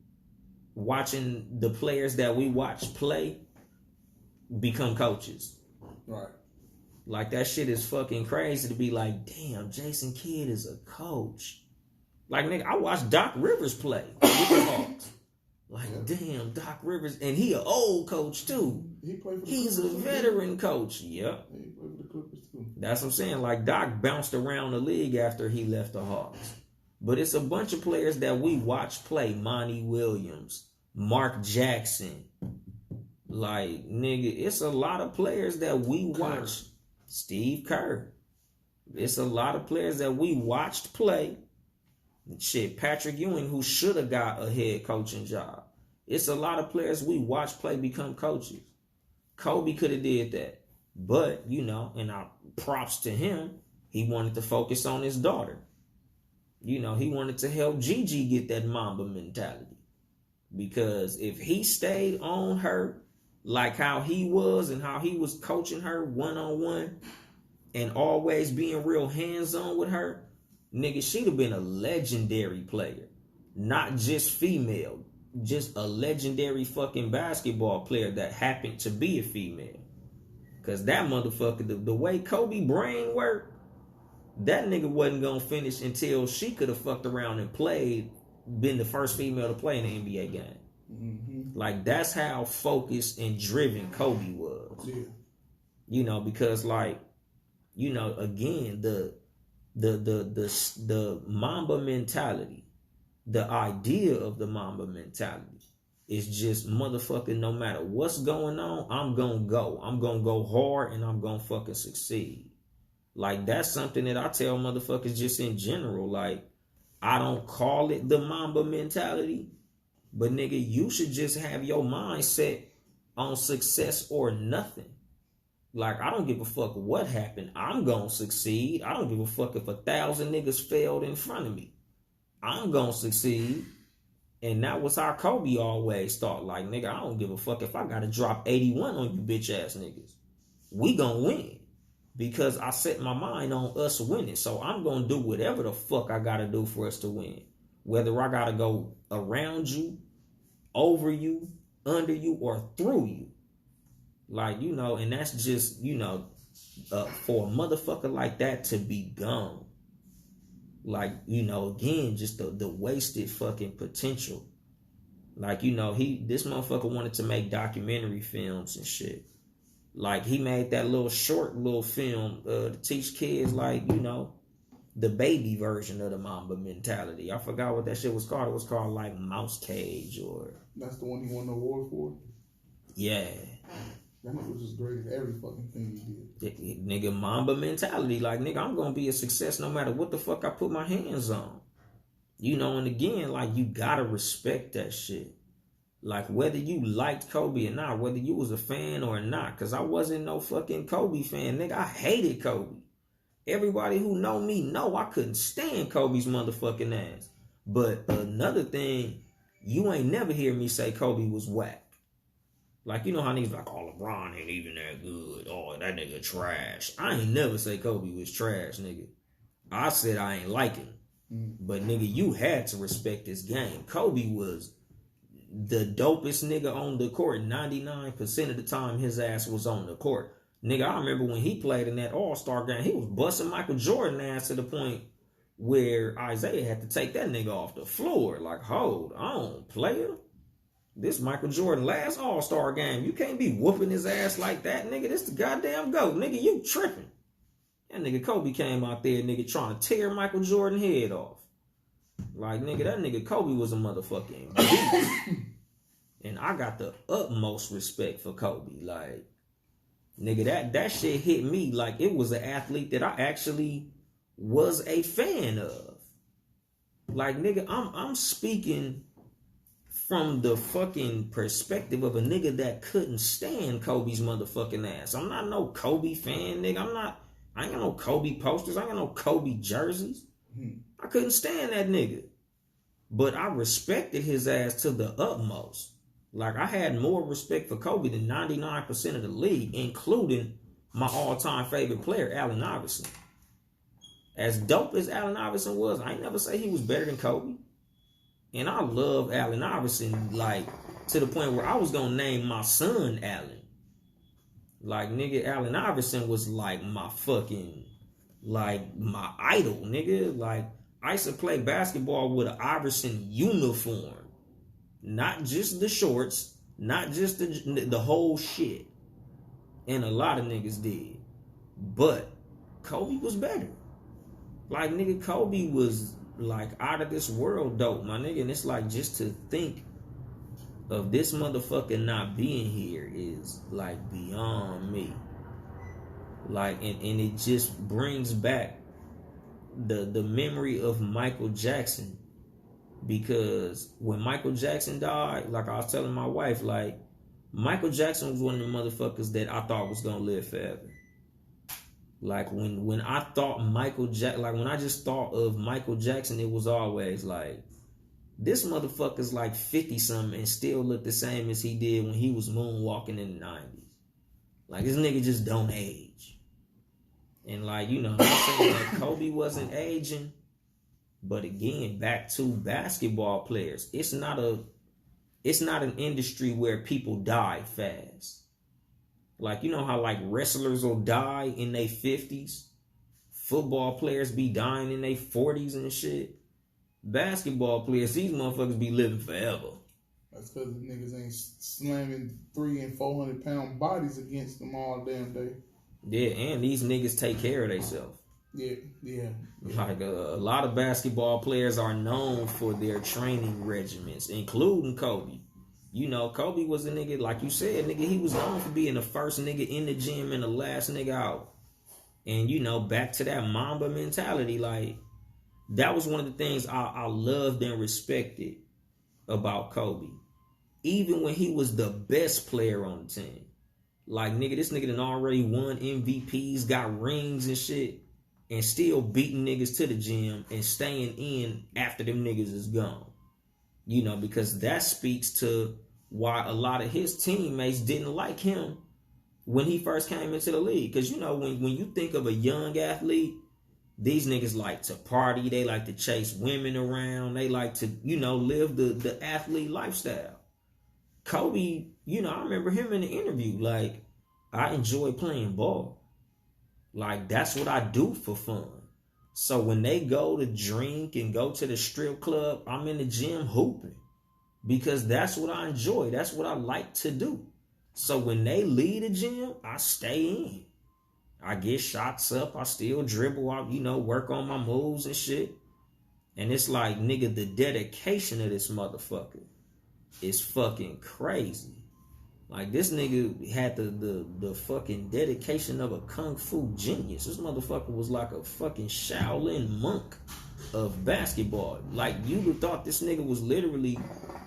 watching the players that we watch play become coaches. Right. Like, that shit is fucking crazy to be like, damn, Jason Kidd is a coach. Like, nigga, I watched Doc Rivers play with the Hawks. Like, damn, Doc Rivers, and he an old coach too. He's a veteran coach. Yep. He played for the Clippers too. That's what I'm saying. Like, Doc bounced around the league after he left the Hawks. But it's a bunch of players that we watch play. Monty Williams, Mark Jackson. Like, nigga, it's a lot of players that we watch. Steve Kerr. It's a lot of players that we watched play. Shit, Patrick Ewing, who should have got a head coaching job. It's a lot of players we watch play become coaches. Kobe could have did that. But, you know, and our props to him, he wanted to focus on his daughter. You know, he wanted to help Gigi get that Mamba mentality. Because if he stayed on her like how he was and how he was coaching her one-on-one and always being real hands-on with her, nigga, she'd have been a legendary player. Not just female. Just a legendary fucking basketball player that happened to be a female. Because that motherfucker, the way Kobe brain worked, that nigga wasn't going to finish until she could have fucked around and played, been the first female to play in the NBA game. Mm-hmm. Like, that's how focused and driven Kobe was. Yeah. You know, because, like, you know, again, the Mamba mentality, the idea of the Mamba mentality is just motherfucking no matter what's going on, I'm gonna go. I'm gonna go hard and I'm gonna fucking succeed. Like, that's something that I tell motherfuckers just in general. Like, I don't call it the Mamba mentality, but nigga, you should just have your mindset on success or nothing. Like, I don't give a fuck what happened. I'm gonna succeed. I don't give a fuck if 1,000 niggas failed in front of me. I'm gonna succeed. And that was how Kobe always thought. Like, nigga, I don't give a fuck if I gotta drop 81 on you bitch ass niggas. We gonna win. because I set my mind on us winning. So I'm going to do whatever the fuck I got to do for us to win. Whether I got to go around you, over you, under you, or through you. Like, you know, and that's just, you know, for a motherfucker like that to be gone. Like, you know, again, just the wasted fucking potential. Like, you know, this motherfucker wanted to make documentary films and shit. Like, he made that short little film to teach kids, like, you know, the baby version of the Mamba mentality. I forgot what that shit was called. It was called, like, Mouse Cage or... That's the one he won the award for? Yeah. That nigga was just great at every fucking thing he did. Nigga, Mamba mentality. Like, nigga, I'm gonna be a success no matter what the fuck I put my hands on. You know, and again, like, you gotta respect that shit. Like, whether you liked Kobe or not, whether you was a fan or not, because I wasn't no fucking Kobe fan, nigga. I hated Kobe. Everybody who know me know I couldn't stand Kobe's motherfucking ass. But another thing, you ain't never hear me say Kobe was whack. Like, you know how niggas like, oh, LeBron ain't even that good. Oh, that nigga trash. I ain't never say Kobe was trash, nigga. I said I ain't like him. But, nigga, you had to respect this game. Kobe was the dopest nigga on the court. 99% of the time his ass was on the court. Nigga, I remember when he played in that All-Star game, he was busting Michael Jordan ass to the point where Isaiah had to take that nigga off the floor. Like, hold on, player. This Michael Jordan last All-Star game. You can't be whooping his ass like that, nigga. This the goddamn GOAT. Nigga, you tripping. That nigga Kobe came out there, nigga, trying to tear Michael Jordan head off. Like, nigga, that nigga Kobe was a motherfucking beast. And I got the utmost respect for Kobe. Like, nigga, that shit hit me like it was an athlete that I actually was a fan of. Like, nigga, I'm speaking from the fucking perspective of a nigga that couldn't stand Kobe's motherfucking ass. I'm not no Kobe fan, nigga. I ain't got no Kobe posters. I ain't got no Kobe jerseys. I couldn't stand that nigga. But I respected his ass to the utmost. Like, I had more respect for Kobe than 99% of the league, including my all-time favorite player, Allen Iverson. As dope as Allen Iverson was, I ain't never say he was better than Kobe. And I love Allen Iverson, like, to the point where I was going to name my son Allen. Like, nigga, Allen Iverson was, like, my fucking, like, my idol, nigga. Like, I used to play basketball with an Iverson uniform. Not just the shorts, not just the whole shit. And a lot of niggas did. But Kobe was better. Like, nigga, Kobe was, like, out of this world dope, my nigga. And it's like, just to think of this motherfucker not being here is, like, beyond me. Like, and it just brings back the memory of Michael Jackson. Because when Michael Jackson died, like I was telling my wife, like, Michael Jackson was one of the motherfuckers that I thought was gonna live forever. Like, when I thought when I just thought of Michael Jackson, it was always like, this motherfucker's like 50-something and still look the same as he did when he was moonwalking in the 90s. Like, this nigga just don't age. And, like, you know, I'm saying that Kobe wasn't aging. But again, back to basketball players. It's not an industry where people die fast. Like, you know how, like, wrestlers will die in their 50s? Football players be dying in their 40s and shit. Basketball players, these motherfuckers be living forever. That's because the niggas ain't slamming 300 and 400 pound bodies against them all damn day. Yeah, and these niggas take care of themselves. Yeah. Like, a lot of basketball players are known for their training regimens, including Kobe. You know, Kobe was a nigga, like you said, nigga, he was known for being the first nigga in the gym and the last nigga out. And, you know, back to that Mamba mentality, like, that was one of the things I loved and respected about Kobe. Even when he was the best player on the team. Like, nigga, this nigga done already won MVPs, got rings and shit. And still beating niggas to the gym and staying in after them niggas is gone. You know, because that speaks to why a lot of his teammates didn't like him when he first came into the league. Because, you know, when you think of a young athlete, these niggas like to party. They like to chase women around. They like to, you know, live the athlete lifestyle. Kobe, you know, I remember him in the interview. Like, I enjoy playing ball. Like, that's what I do for fun. So when they go to drink and go to the strip club, I'm in the gym hooping. Because that's what I enjoy. That's what I like to do. So when they leave the gym, I stay in. I get shots up. I still dribble out, you know, work on my moves and shit. And it's like, nigga, the dedication of this motherfucker is fucking crazy. Like, this nigga had the fucking dedication of a kung fu genius. This motherfucker was like a fucking Shaolin monk of basketball. Like, you would thought this nigga was literally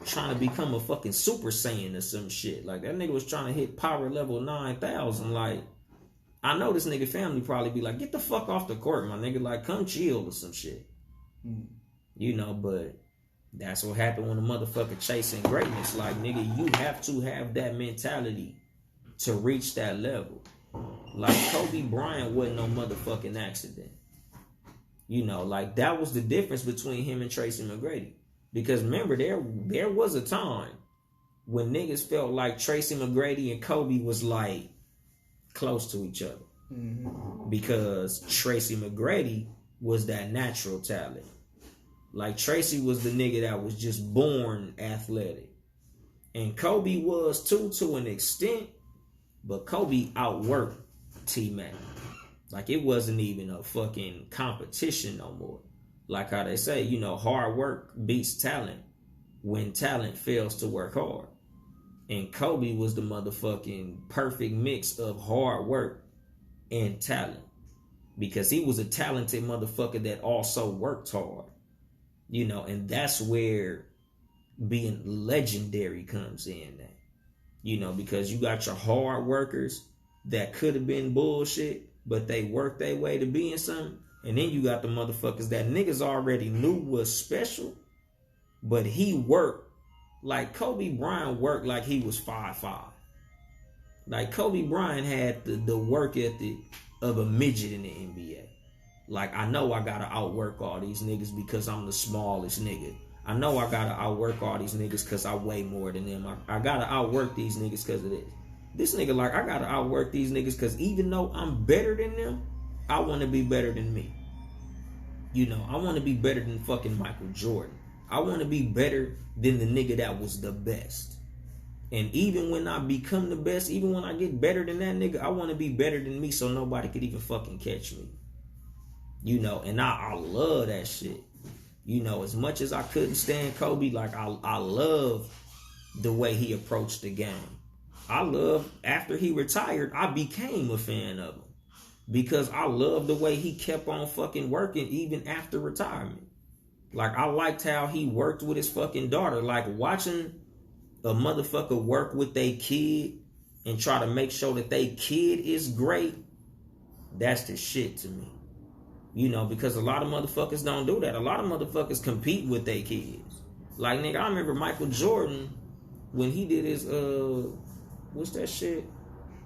trying to become a fucking Super Saiyan or some shit. Like, that nigga was trying to hit power level 9,000. Like, I know this nigga family probably be like, get the fuck off the court, my nigga. Like, come chill or some shit. You know, but that's what happened when a motherfucker chasing greatness. Like, nigga, you have to have that mentality to reach that level. Like, Kobe Bryant wasn't no motherfucking accident. You know, like, that was the difference between him and Tracy McGrady. Because remember, there was a time when niggas felt like Tracy McGrady and Kobe was like close to each other. Because Tracy McGrady was that natural talent. Like, Tracy was the nigga that was just born athletic. And Kobe was too, to an extent. But Kobe outworked T-Mac. Like, it wasn't even a fucking competition no more. Like how they say, you know, hard work beats talent when talent fails to work hard. And Kobe was the motherfucking perfect mix of hard work and talent. Because he was a talented motherfucker that also worked hard. You know, and that's where being legendary comes in now. You know, because you got your hard workers that could have been bullshit, but they worked their way to being something. And then you got the motherfuckers that niggas already knew was special, but he worked. Like, Kobe Bryant worked like he was 5'5". Like, Kobe Bryant had the work ethic of a midget in the NBA. Like, I know I gotta outwork all these niggas because I'm the smallest nigga. I know I gotta outwork all these niggas because I weigh more than them. I gotta outwork these niggas because of this. This nigga, like, I gotta outwork these niggas because even though I'm better than them, I want to be better than me. You know, I want to be better than fucking Michael Jordan. I want to be better than the nigga that was the best. And even when I become the best, even when I get better than that nigga, I want to be better than me so nobody could even fucking catch me. You know, and I love that shit. You know, as much as I couldn't stand Kobe, like, I love the way he approached the game. I love, after he retired, I became a fan of him. Because I love the way he kept on fucking working even after retirement. Like, I liked how he worked with his fucking daughter. Like, watching a motherfucker work with their kid and try to make sure that they kid is great, that's the shit to me. You know, because a lot of motherfuckers don't do that. A lot of motherfuckers compete with their kids. Like, nigga, I remember Michael Jordan, when he did his, what's that shit?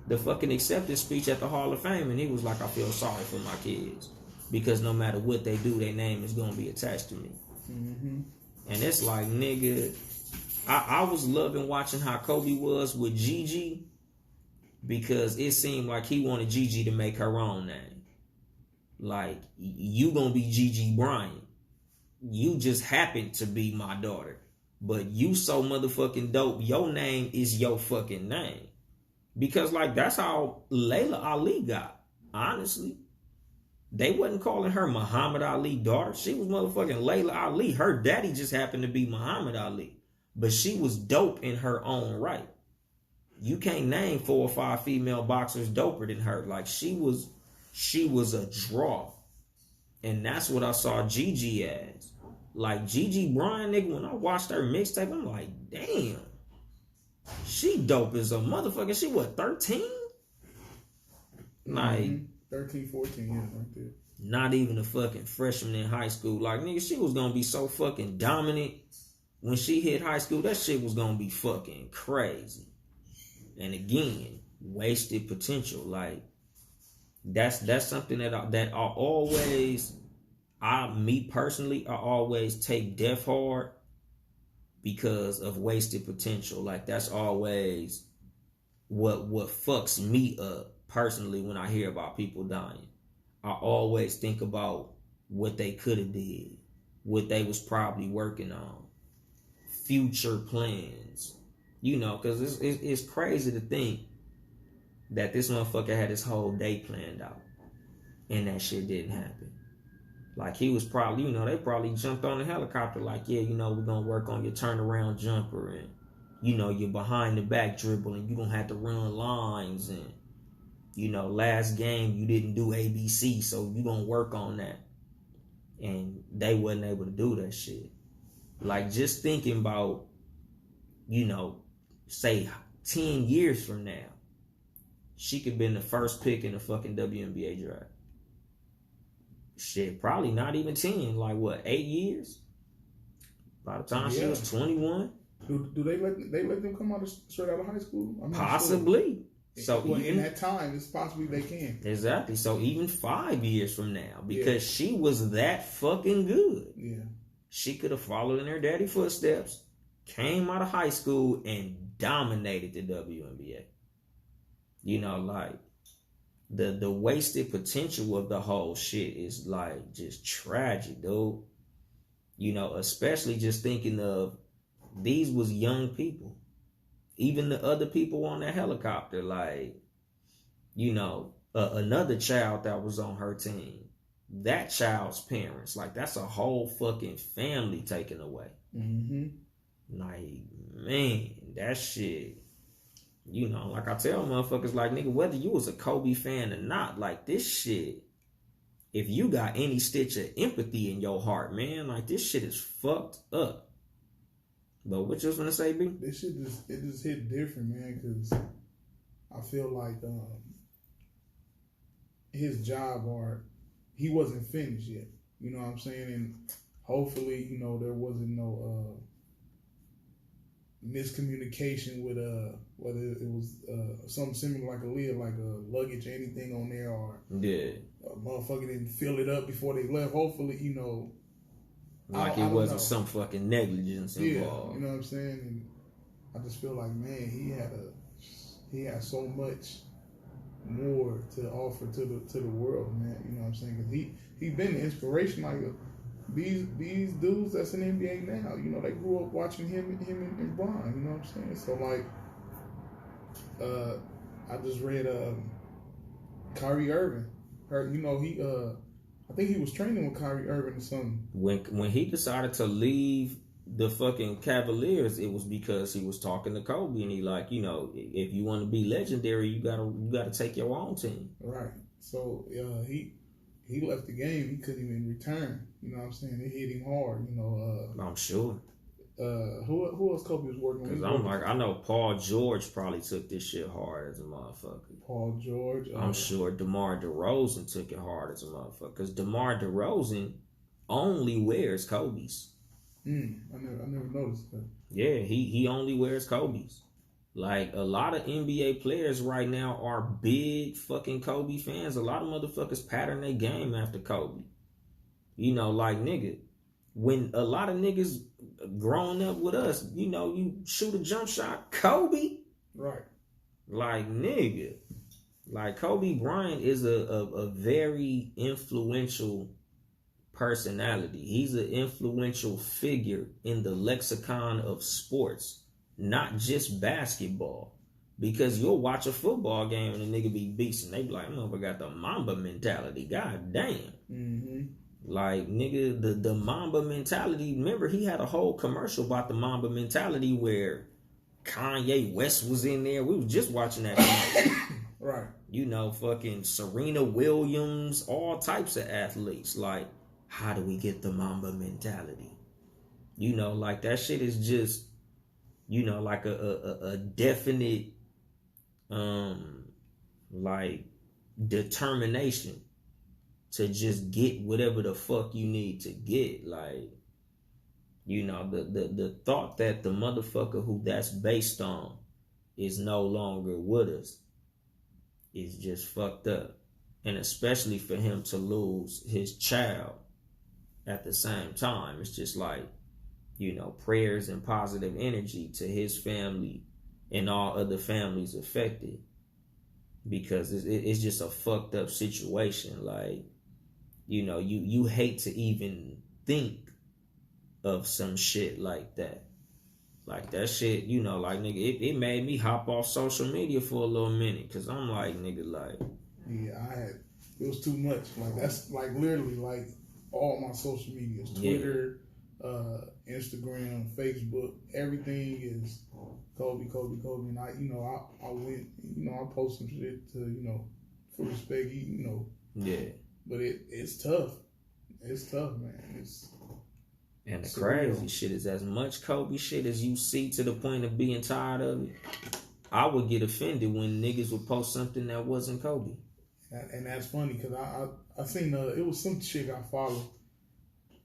The fucking acceptance speech at the Hall of Fame, and he was like, I feel sorry for my kids. Because no matter what they do, their name is going to be attached to me. And it's like, nigga, I was loving watching how Kobe was with Gigi, because it seemed like he wanted Gigi to make her own name. Like, you gonna be Gigi Bryant. You just happen to be my daughter. But you so motherfucking dope, your name is your fucking name. Because, like, that's how Layla Ali got, honestly. They wasn't calling her Muhammad Ali daughter. She was motherfucking Layla Ali. Her daddy just happened to be Muhammad Ali. But she was dope in her own right. You can't name 4 or 5 female boxers doper than her. Like, she was a draw. And that's what I saw Gigi as. Like, Gigi Bryant, nigga, when I watched her mixtape, I'm like, damn. She dope as a motherfucker. She what, 13? Like 13, 14, yeah, right there. Not even a fucking freshman in high school. Like, nigga, she was gonna be so fucking dominant when she hit high school. That shit was gonna be fucking crazy. And again, wasted potential. Like that's something that I always, me personally, I always take death hard because of wasted potential. Like that's always what fucks me up personally when I hear about people dying. I always think about what they could have did, what they was probably working on, future plans. You know, because it's crazy to think that this motherfucker had his whole day planned out and that shit didn't happen. Like he was probably, they probably jumped on the helicopter like, yeah, we're going to work on your turnaround jumper and, your behind the back dribble and you're going to have to run lines and, last game you didn't do ABC, so you're going to work on that. And they wasn't able to do that shit. Like just thinking about, say 10 years from now, she could have been the first pick in the fucking WNBA draft. Shit, probably not even 10. Like what, 8 years? By the time she was 21. Do they let them come out straight out of high school? Possibly. Sure. So well, even in that time, it's possibly they can. Exactly. So even 5 years from now, because she was that fucking good. Yeah. She could have followed in her daddy's footsteps, came out of high school, and dominated the WNBA. Like the wasted potential of the whole shit is like just tragic, dude. Especially just thinking of these was young people. Even the other people on that helicopter, like, another child that was on her team, that child's parents, like that's a whole fucking family taken away. Mm-hmm. Like, man, that shit, like I tell motherfuckers, like, nigga, whether you was a Kobe fan or not, like this shit, if you got any stitch of empathy in your heart, man, like this shit is fucked up. But what you was gonna say, B? This shit just hit different, man, because I feel like his job he wasn't finished yet. You know what I'm saying? And hopefully, there wasn't no miscommunication with whether it was something similar like Aaliyah, like luggage or anything on there, or a motherfucker didn't fill it up before they left. Hopefully, like it wasn't some fucking negligence involved. You know what I'm saying? And I just feel like, man, he had so much more to offer to the world, man. You know what I'm saying? Because he been an inspiration. Like these dudes that's in the NBA now, they grew up watching him and Bron. You know what I'm saying? So like, I just read Kyrie Irving. I think he was training with Kyrie Irving or something. When he decided to leave the fucking Cavaliers, it was because he was talking to Kobe and he like, if you want to be legendary, you gotta take your own team. Right. So he left the game. He couldn't even return. You know what I'm saying? It hit him hard. I'm sure. Who else Kobe was working with? Because I know Paul George probably took this shit hard as a motherfucker. Paul George. I'm sure DeMar DeRozan took it hard as a motherfucker. Because DeMar DeRozan only wears Kobe's. I never noticed that. Yeah, he only wears Kobe's. Like, a lot of NBA players right now are big fucking Kobe fans. A lot of motherfuckers pattern their game after Kobe. Like, nigga, when a lot of niggas growing up with us, you shoot a jump shot, Kobe. Right. Like, nigga. Like, Kobe Bryant is a very influential personality. He's an influential figure in the lexicon of sports, not just basketball. Because you'll watch a football game and a nigga be beasting. They be like, I got the Mamba mentality. God damn. Mm-hmm. Like, nigga, the Mamba mentality. Remember, he had a whole commercial about the Mamba mentality where Kanye West was in there. We was just watching that commercial. Right. Fucking Serena Williams, all types of athletes. Like, how do we get the Mamba mentality? Like, that shit is just, like a definite, like, determination to just get whatever the fuck you need to get. Like, the thought that the motherfucker who that's based on is no longer with us is just fucked up. And especially for him to lose his child at the same time. It's just like, you know, prayers and positive energy to his family and all other families affected. Because it's just a fucked up situation. Like, you know, you hate to even think of some shit like that. Like that shit, you know, like nigga, it made me hop off social media for a little minute. Cause I'm like, nigga, like. Yeah, it was too much. Like that's like literally like all my social medias. Twitter, Instagram, Facebook, everything is Kobe. And I went, I post some shit to, for respect, Yeah. But it's tough. It's tough, man. And the crazy shit is, as much Kobe shit as you see to the point of being tired of it, I would get offended when niggas would post something that wasn't Kobe. And that's funny because I seen it was some chick I follow,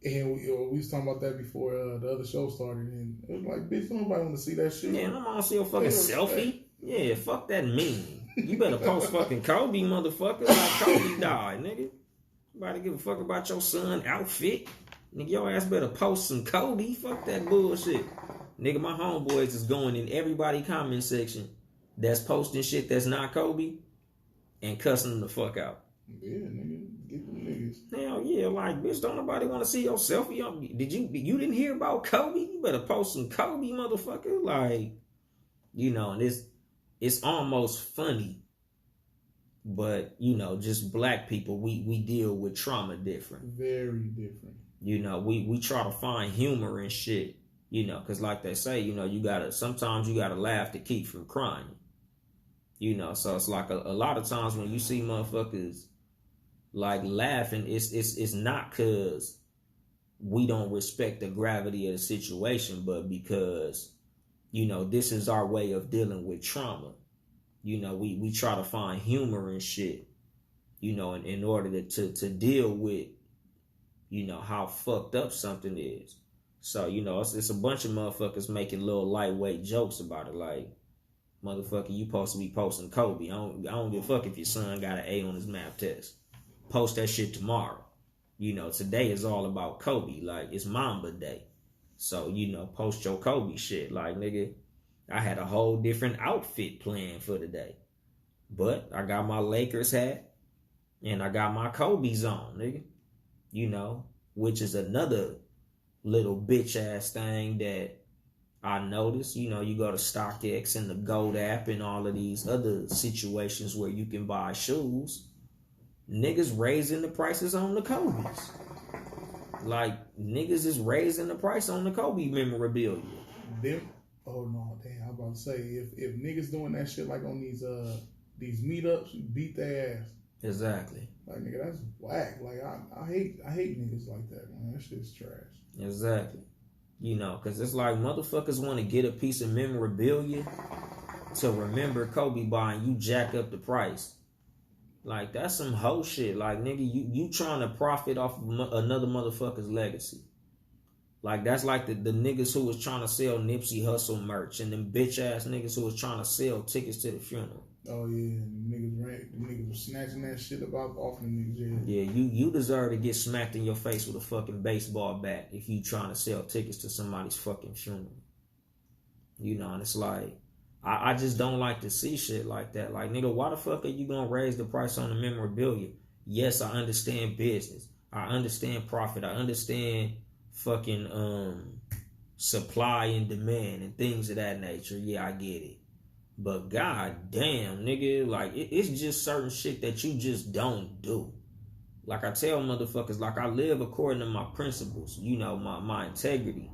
and we was talking about that before the other show started, and it was like, bitch, nobody want to see that shit. Yeah, I'm gonna see your fucking selfie. Yeah, fuck that meme. You better post fucking Kobe, motherfucker. Like Kobe died, nigga. Nobody give a fuck about your son outfit. Nigga, your ass better post some Kobe. Fuck that bullshit. Nigga, my homeboys is going in everybody comment section that's posting shit that's not Kobe and cussing them the fuck out. Yeah, nigga. Get them niggas. Hell yeah, like, bitch, don't nobody want to see your selfie. You didn't hear about Kobe? You better post some Kobe, motherfucker. Like, and it's almost funny. But, just black people, we deal with trauma different. Very different. We try to find humor and shit, because like they say, sometimes you gotta laugh to keep from crying. So it's like a lot of times when you see motherfuckers like laughing, it's not because we don't respect the gravity of the situation, but because, this is our way of dealing with trauma. We try to find humor and shit, in order to deal with, how fucked up something is. So, it's a bunch of motherfuckers making little lightweight jokes about it. Like, motherfucker, you supposed to be posting Kobe. I don't give a fuck if your son got an A on his math test. Post that shit tomorrow. Today is all about Kobe. Like, it's Mamba Day. So, post your Kobe shit. Like, nigga, I had a whole different outfit planned for the day. But I got my Lakers hat and I got my Kobe's on, nigga. Which is another little bitch ass thing that I noticed. You go to StockX and the Gold app and all of these other situations where you can buy shoes. Niggas raising the prices on the Kobe's. Like, niggas is raising the price on the Kobe memorabilia. Oh no, damn! I'm about to say if niggas doing that shit like on these meetups, you beat their ass. Exactly. Like, nigga, that's whack. Like, I hate niggas like that, man. That shit's trash. Exactly. Because it's like motherfuckers want to get a piece of memorabilia to remember Kobe by, and you jack up the price. Like, that's some hoe shit. Like, nigga, you trying to profit off of another motherfucker's legacy. Like, that's like the niggas who was trying to sell Nipsey Hussle merch and them bitch ass niggas who was trying to sell tickets to the funeral. Oh yeah, niggas were snatching that shit off the niggas. Yeah, you deserve to get smacked in your face with a fucking baseball bat if you trying to sell tickets to somebody's fucking funeral. And it's like, I just don't like to see shit like that. Like, nigga, why the fuck are you gonna raise the price on the memorabilia? Yes, I understand business. I understand profit. I understand fucking supply and demand and things of that nature. Yeah, I get it. But god damn, nigga, like, it's just certain shit that you just don't do. Like, I tell motherfuckers, like, I live according to my principles, my integrity.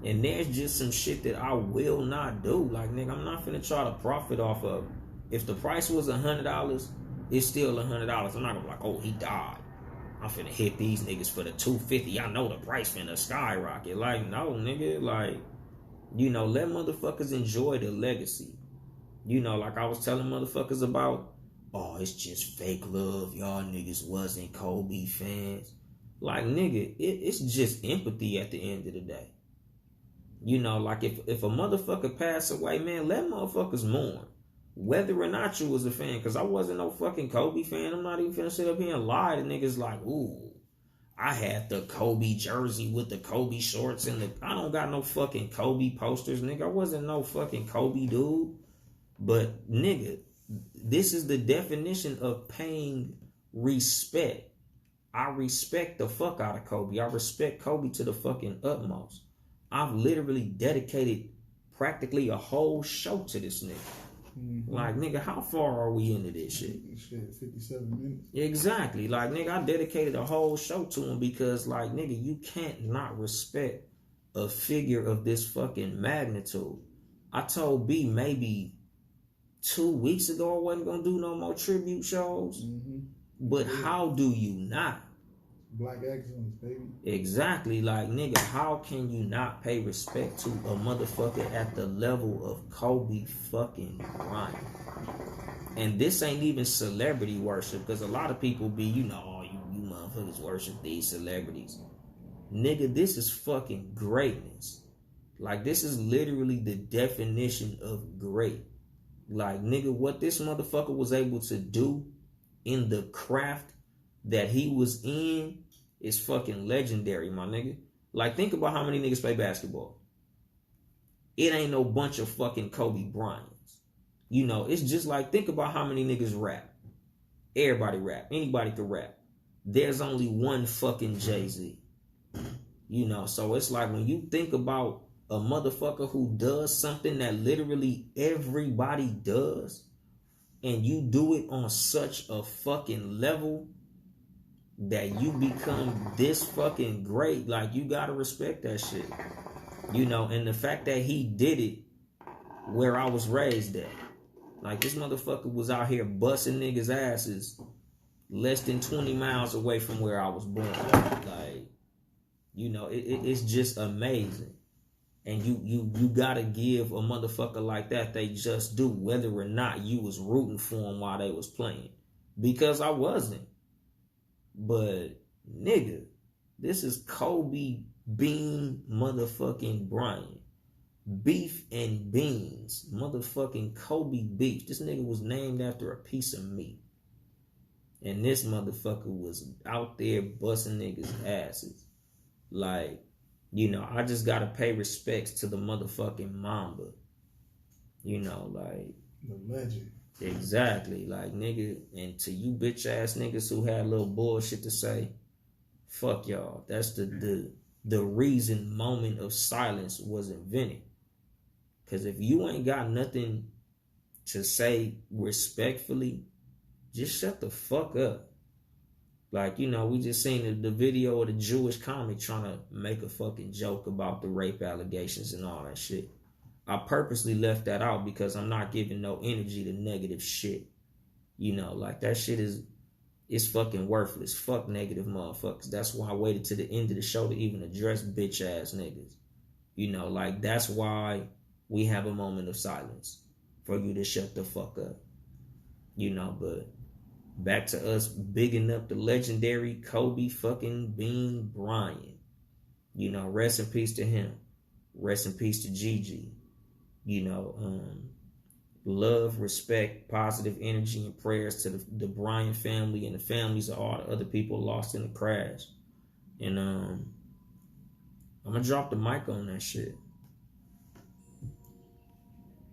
And there's just some shit that I will not do. Like, nigga, I'm not finna try to profit off of it. If the price was $100, it's still $100. I'm not gonna be like, oh, he died, I'm finna hit these niggas for the $250. I know the price finna skyrocket. Like, no, nigga, like, let motherfuckers enjoy the legacy. Like I was telling motherfuckers about, oh, it's just fake love. Y'all niggas wasn't Kobe fans. Like, nigga, it's just empathy at the end of the day. Like if a motherfucker pass away, man, let motherfuckers mourn. whether or not you was a fan, because I wasn't no fucking Kobe fan. I'm not even finna sit up here and lie to niggas like, ooh, I had the Kobe jersey with the Kobe shorts and I don't got no fucking Kobe posters, nigga. I wasn't no fucking Kobe dude. But nigga, this is the definition of paying respect. I respect the fuck out of Kobe. I respect Kobe to the fucking utmost. I've literally dedicated practically a whole show to this nigga. Mm-hmm. Like, nigga, how far are we into this shit? Shit, 57 minutes. Exactly. Like, nigga, I dedicated a whole show to him because, like, nigga, you can't not respect a figure of this fucking magnitude. I told B maybe 2 weeks ago I wasn't gonna do no more tribute shows. Mm-hmm. But how do you not? Black excellence, baby. Exactly. Like, nigga, how can you not pay respect to a motherfucker at the level of Kobe fucking Bryant? And this ain't even celebrity worship, because a lot of people be, you know, oh, you motherfuckers worship these celebrities. Nigga, this is fucking greatness. Like, this is literally the definition of great. Like, nigga, what this motherfucker was able to do in the craft that he was in is fucking legendary, my nigga. Like, think about how many niggas play basketball. It ain't no bunch of fucking Kobe Bryants. You know, it's just like, think about how many niggas rap. Everybody rap. Anybody can rap. There's only one fucking Jay-Z. You know, so it's like when you think about a motherfucker who does something that literally everybody does, and you do it on such a fucking level that you become this fucking great, like, you gotta respect that shit. You know, and the fact that he did it where I was raised at. Like, this motherfucker was out here busting niggas' asses less than 20 miles away from where I was born. Like, you know, it's just amazing. And you gotta give a motherfucker like that they just do, whether or not you was rooting for them while they was playing. Because I wasn't. But, nigga, this is Kobe Bean motherfucking Bryant. Beef and beans. Motherfucking Kobe beef. This nigga was named after a piece of meat. And this motherfucker was out there busting niggas' asses. Like, you know, I just gotta pay respects to the motherfucking Mamba. You know, like, the legend. Exactly. Like, nigga, and to you bitch ass niggas who had a little bullshit to say, fuck y'all. That's the reason moment of silence was invented. Because if you ain't got nothing to say respectfully, just shut the fuck up. Like, you know, we just seen the video of the Jewish comic trying to make a fucking joke about the rape allegations and all that shit. I purposely left that out because I'm not giving no energy to negative shit. You know, like, that shit it's fucking worthless. Fuck negative motherfuckers. That's why I waited to the end of the show to even address bitch ass niggas. You know, like, that's why we have a moment of silence. For you to shut the fuck up. You know, but back to us bigging up the legendary Kobe fucking Bean Bryant. You know, rest in peace to him. Rest in peace to Gigi. You know, love, respect, positive energy, and prayers to the Bryant family and the families of all the other people lost in the crash. And I'm gonna drop the mic on that shit.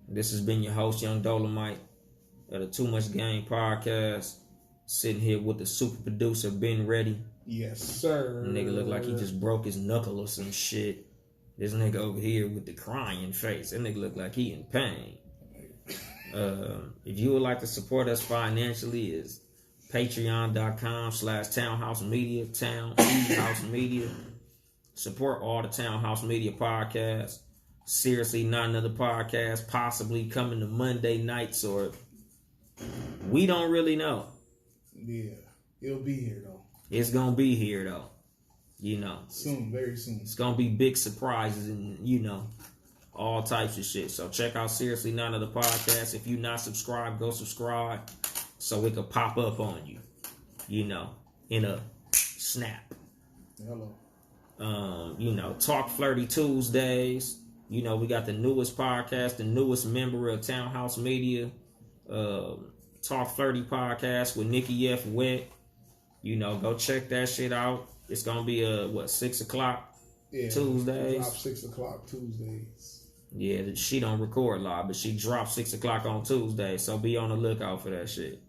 This has been your host, Yung Dolemite, of the Too Much Game podcast. Sitting here with the super producer, Ben Ready. Yes, sir. Nigga look like he just broke his knuckle or some shit. This nigga over here with the crying face. That nigga look like he in pain. If you would like to support us financially, is patreon.com/Townhouse Media, Townhouse Media. Support all the Townhouse Media podcasts. Seriously, not another podcast possibly coming to Monday nights, or we don't really know. Yeah, it'll be here though. It's gonna be here though. You know, soon, very soon. It's gonna be big surprises and, you know, all types of shit. So check out Seriously None of the podcast. If you're not subscribed, go subscribe so it could pop up on you. You know, in a snap. Hello. You know, Talk Flirty Tuesdays. You know, we got the newest podcast, the newest member of Townhouse Media. Talk 30 podcast with Nikki F. Wet. You know, go check that shit out. It's gonna be 6 o'clock Tuesdays. Drop 6 o'clock Tuesdays. Yeah, she don't record live, but she drops 6 o'clock on Tuesday, so be on the lookout for that shit.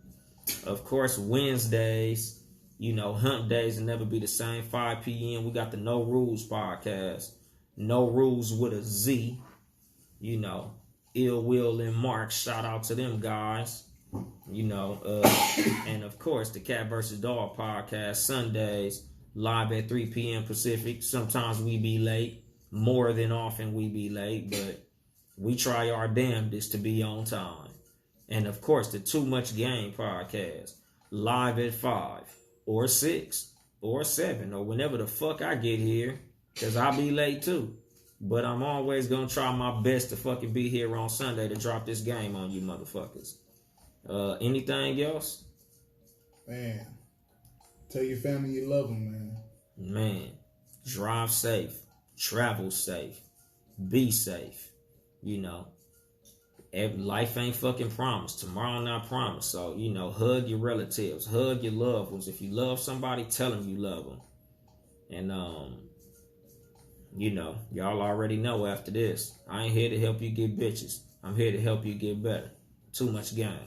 Of course, Wednesdays, you know, hump days will never be the same. 5 p.m. We got the No Rules podcast. No Rules with a Z. You know, Ill Will and Mark. Shout out to them guys. You know, and of course, the Cat vs. Dog podcast Sundays live at 3 p.m. Pacific. Sometimes we be late. More than often we be late, but we try our damnedest to be on time. And of course, the Too Much Game podcast live at 5 or 6 or 7 or whenever the fuck I get here, because I'll be late too. But I'm always going to try my best to fucking be here on Sunday to drop this game on you motherfuckers. Anything else? Man, tell your family you love them, man. Man, drive safe, travel safe, be safe. You know, life ain't fucking promised. Tomorrow not promised. So, you know, hug your relatives, hug your loved ones. If you love somebody, tell them you love them. And, you know, y'all already know after this, I ain't here to help you get bitches. I'm here to help you get better. Too much game.